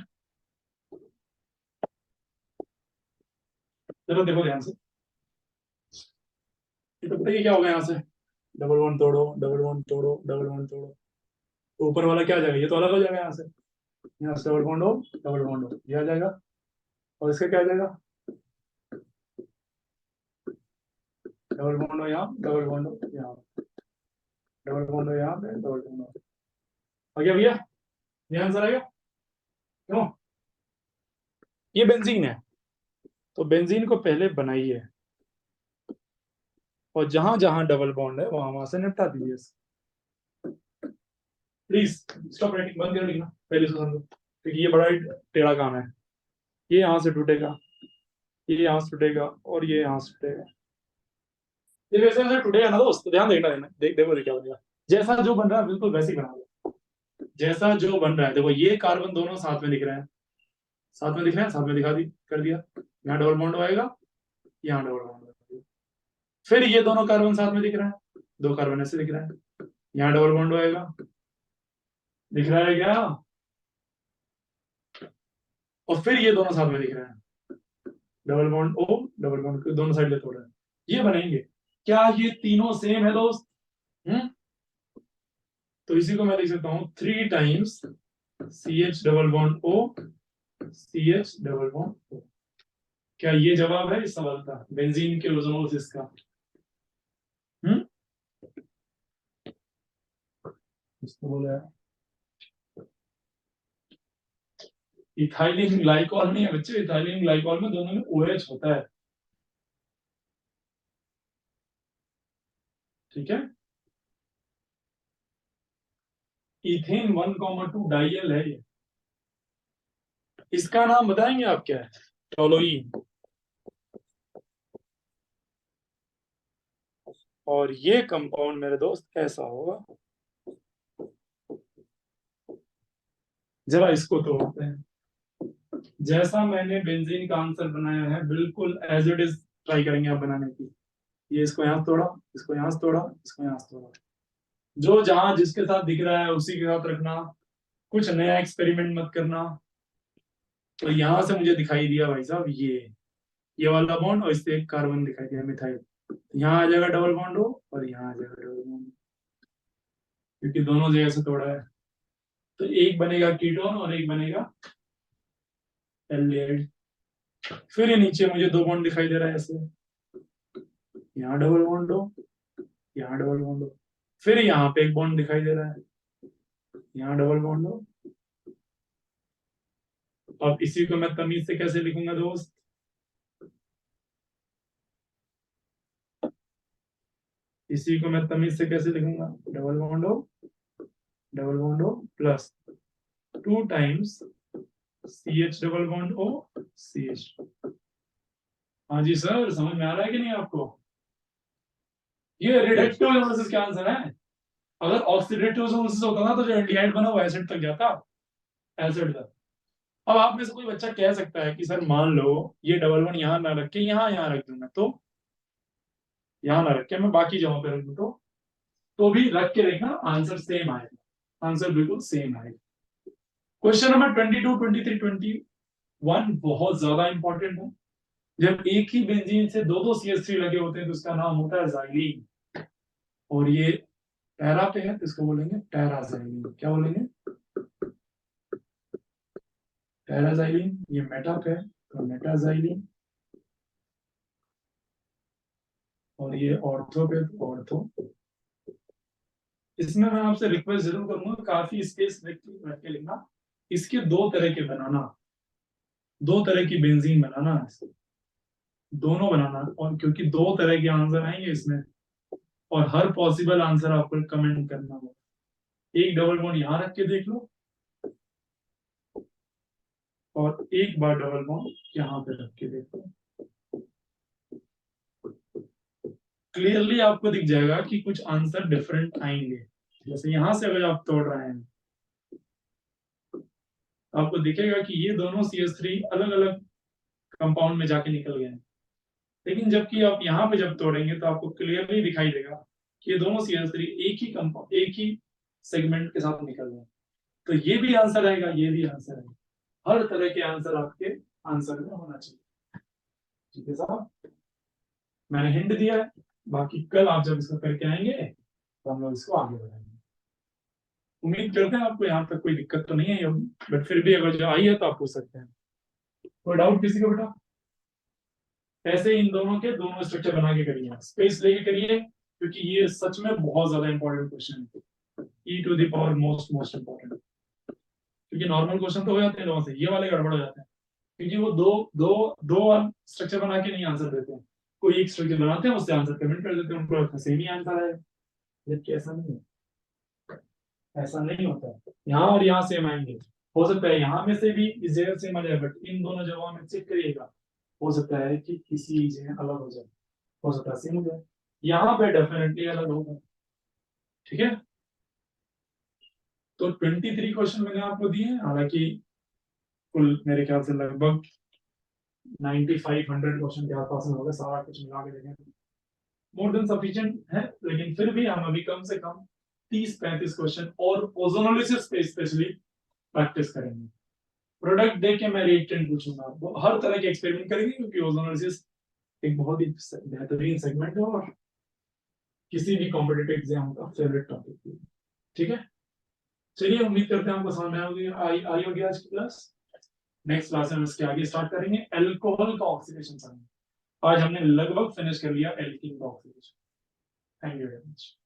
चलो देखो ध्यान से, ये तो बताइए क्या होगा यहाँ से, डबल वन तोड़ो, डबल वन तोड़ो, डबल वन तोड़ो, तो ऊपर वाला क्या आ जाएगा, ये तो अलग हो जाएगा यहाँ से, यहाँ से डबल बॉन्ड हो, डबल बॉन्ड हो, ये आ जाएगा, और इसका क्या आ जाएगा, डबल बॉन्ड हो यहाँ, डबल बॉन्ड हो यहाँ, डबल बॉन्ड हो यहाँ पे, डबल बॉन्ड हो, आ गया भैया, ये आंसर आ गया क्यों, ये बेंजीन है, तो बेंजीन को पहले बनाइए और जहां जहां डबल बॉन्ड है वहां वहां से निपटा दीजिए। प्लीज स्टॉप राइटिंग, बंद कर लिखना पहले से समझो, क्योंकि ये बड़ा टेढ़ा काम है, ये यहाँ से टूटेगा, ये यहाँ से टूटेगा और ये यहाँ से टूटेगा, ये वैसे वैसे टूटेगा ना दोस्त, ध्यान देखना देना, देखो क्या बनेगा, जैसा जो बन रहा है बिल्कुल वैसे ही बना दो, जैसा जो बन रहा है, देखो ये कार्बन दोनों साथ में दिख रहे हैं, साथ में दिख रहे हैं, साथ में दिखा दी कर दिया, यहाँ डबल बॉन्ड आएगा, यहाँ डबल बॉन्ड आएगा, फिर ये दोनों कार्बन साथ में दिख रहे हैं, दो कार्बन ऐसे दिख रहे हैं, यहाँ डबल बॉन्ड आएगा, दिख रहा है क्या, और फिर ये दोनों साथ में दिख रहे हैं, double bond O, double bond दोनों साइड ले तोड़ रहे हैं, ये बनेंगे, क्या ये तीनों सेम है दोस्त, तो इसी को मैं लिख सकता हूं 3 times CH double bond O CH double bond O, क्या ये जवाब है इस सवाल का, बेंजीन के ओजोनोसिस का, इसको बोला है इथाइलिन ग्लाइकॉल नहीं है बच्चे, इथाइलिन ग्लाइकॉल में दोनों में OH होता है, ठीक है, इथेन 1,2 डाइयल है ये, इसका नाम बताएंगे आप क्या है, टोलोइन, और ये कंपाउंड मेरे दोस्त ऐसा होगा, जरा इसको तोड़ते हैं, जैसा मैंने बेंजीन का आंसर बनाया है बिल्कुल एज इट इज ट्राई करेंगे आप बनाने की, ये इसको यहाँ तोड़ा, इसको यहाँ से तोड़ा, इसको यहाँ से तोड़ा, जो जहां जिसके साथ दिख रहा है उसी के साथ रखना, कुछ नया एक्सपेरिमेंट मत करना, तो यहां से मुझे दिखाई दिया भाई साहब ये वाला बॉन्ड और इससे एक कार्बन दिखाई दिया मिथाइल, यहाँ आ जाएगा डबल बॉन्ड हो और यहाँ आ जाएगा डबल बॉन्ड, क्योंकि दोनों जगह से तोड़ा है, तो एक बनेगा कीटोन और एक बनेगा एल्डिहाइड, फिर ये नीचे मुझे दो बॉन्ड दिखाई दे रहा है ऐसे, यहाँ डबल बॉन्ड हो, यहाँ डबल बॉन्ड हो, फिर यहाँ पे एक बॉन्ड दिखाई दे रहा है, यहाँ डबल बॉन्ड हो, अब इसी को मैं तमीज से कैसे लिखूंगा दोस्त, इसी को मैं तमीज से कैसे लिखूंगा, डबल बॉन्ड हो plus 2 times CH double bond O CH। हाँ जी सर, समझ में आ रहा है कि नहीं आपको, ये रिडक्टिव ओजोनोसिस का आंसर है, अगर ऑक्सीडेटिव ओजोनोसिस होता ना तो जो एल्डिहाइड बना वो एसिड तक जाता, एसिड तक। अब आप में से कोई बच्चा कह सकता है कि सर मान लो ये डबल वन यहाँ ना रख के यहाँ रख दूंगा, तो यहाँ ना रख के मैं बाकी जगहों पे रख दूं, तो भी रख के देखना आंसर सेम आएगा, आंसर बिल्कुल सेम आएगा। क्वेश्चन नंबर 22, 23, 21 बहुत ज्यादा इंपॉर्टेंट है, जब एक ही बेंजीन से दो CH3 लगे होते हैं तो उसका नाम होता है जाइलीन, और ये पैरा पे है तो इसको बोलेंगे पैराजाइलिन, क्या बोलेंगे, पैराजाइलिन, ये मेटा पे है तो मेटाजाइलिन, और ये ऑर्थो पे तो ऑर्थो इसमें मैं आपसे रिक्वेस्ट जरूर करूंगा, काफी स्पेस रख के लिखना। इसके दो तरह के बनाना, दो तरह की बेंजीन बनाना, इसको दोनों बनाना, और क्योंकि दो तरह के आंसर आएंगे इसमें, और हर पॉसिबल आंसर आपको कमेंट करना होगा। एक डबल बॉन्ड यहाँ रख के देख लो, और एक बार डबल बॉन्ड यहाँ पे रख के देखो, क्लियरली आपको दिख जाएगा कि कुछ आंसर डिफरेंट आएंगे। जैसे यहां से अगर आप तोड़ रहे हैं, आपको दिखेगा कि ये दोनों CH3 अलग अलग कंपाउंड में जाके निकल गए हैं, लेकिन जबकि आप यहाँ पे जब तोड़ेंगे तो आपको क्लियरली दिखाई देगा कि ये दोनों CH3 एक ही कंपाउंड, एक ही सेगमेंट के साथ निकल गए। तो ये भी आंसर आएगा, ये भी आंसर आएगा। हर तरह के आंसर आपके आंसर में होना चाहिए। ठीक है साहब, मैंने हिंट दिया है, बाकी कल आप जब इसको करके आएंगे तो हम लोग इसको आगे बढ़ाएंगे। उम्मीद करते हैं आपको यहाँ तक कोई दिक्कत तो नहीं आई होगी, बट फिर भी अगर जो आई है तो आप पूछ सकते हैं। कोई डाउट किसी को बेटा? ऐसे इन दोनों के दोनों स्ट्रक्चर बना के करिए, स्पेस लेके करिए, क्योंकि ये सच में बहुत ज्यादा इंपॉर्टेंट क्वेश्चन है। E to the power most important, क्योंकि नॉर्मल क्वेश्चन तो हो जाते हैं लोगों से, ये वाले गड़बड़ हो जाते हैं, क्योंकि वो दो दो दो स्ट्रक्चर बना के नहीं आंसर देते हैं। कोई एक स्ट्रक्चर बनाते हैं, उससे आंसर कमेंट कर देते हैं, उनको सेम ही आंसर है, जबकि ऐसा नहीं है, ऐसा नहीं होता है। यहाँ और यहाँ सेम आएंगे, हो सकता है यहाँ में से भी इस जगह सेम आ जाए, बट इन दोनों जगहों में चेक करिएगा, हो सकता है कि किसी जगह अलग हो जाए, हो सकता है सेम हो जाए, यहाँ पे डेफिनेटली अलग होगा। ठीक है, तो 23 क्वेश्चन मैंने आपको दिए हैं, हालांकि कुल मेरे ख्याल से लगभग 9500 क्वेश्चन के आसपास में होगा, सारा कुछ मिला के देखें मोर देन सफिशिएंट है, लेकिन फिर भी हम अभी कम से कम 30-35 क्वेश्चन और ओजोनोलिसिस पे स्पेशली प्रैक्टिस करेंगे। प्रोडक्ट देख के मैं रिएक्टेंट पूछूंगा, वो हर तरह के एक्सपेरिमेंट करेंगे, क्योंकि ओजोनोलिसिस एक बहुत ही बेहतरीन सेगमेंट है और किसी भी कॉम्पिटिटिव एग्जाम का फेवरेट टॉपिक है। ठीक है, चलिए उम्मीद करते हैं आपको समझ में आई होगी आज की क्लास। नेक्स्ट क्लास में इसके आगे स्टार्ट करेंगे अल्कोहल का ऑक्सीडेशन समझ। आज हमने लगभग फिनिश कर लिया एल्कीन का oxidation. Thank you very much.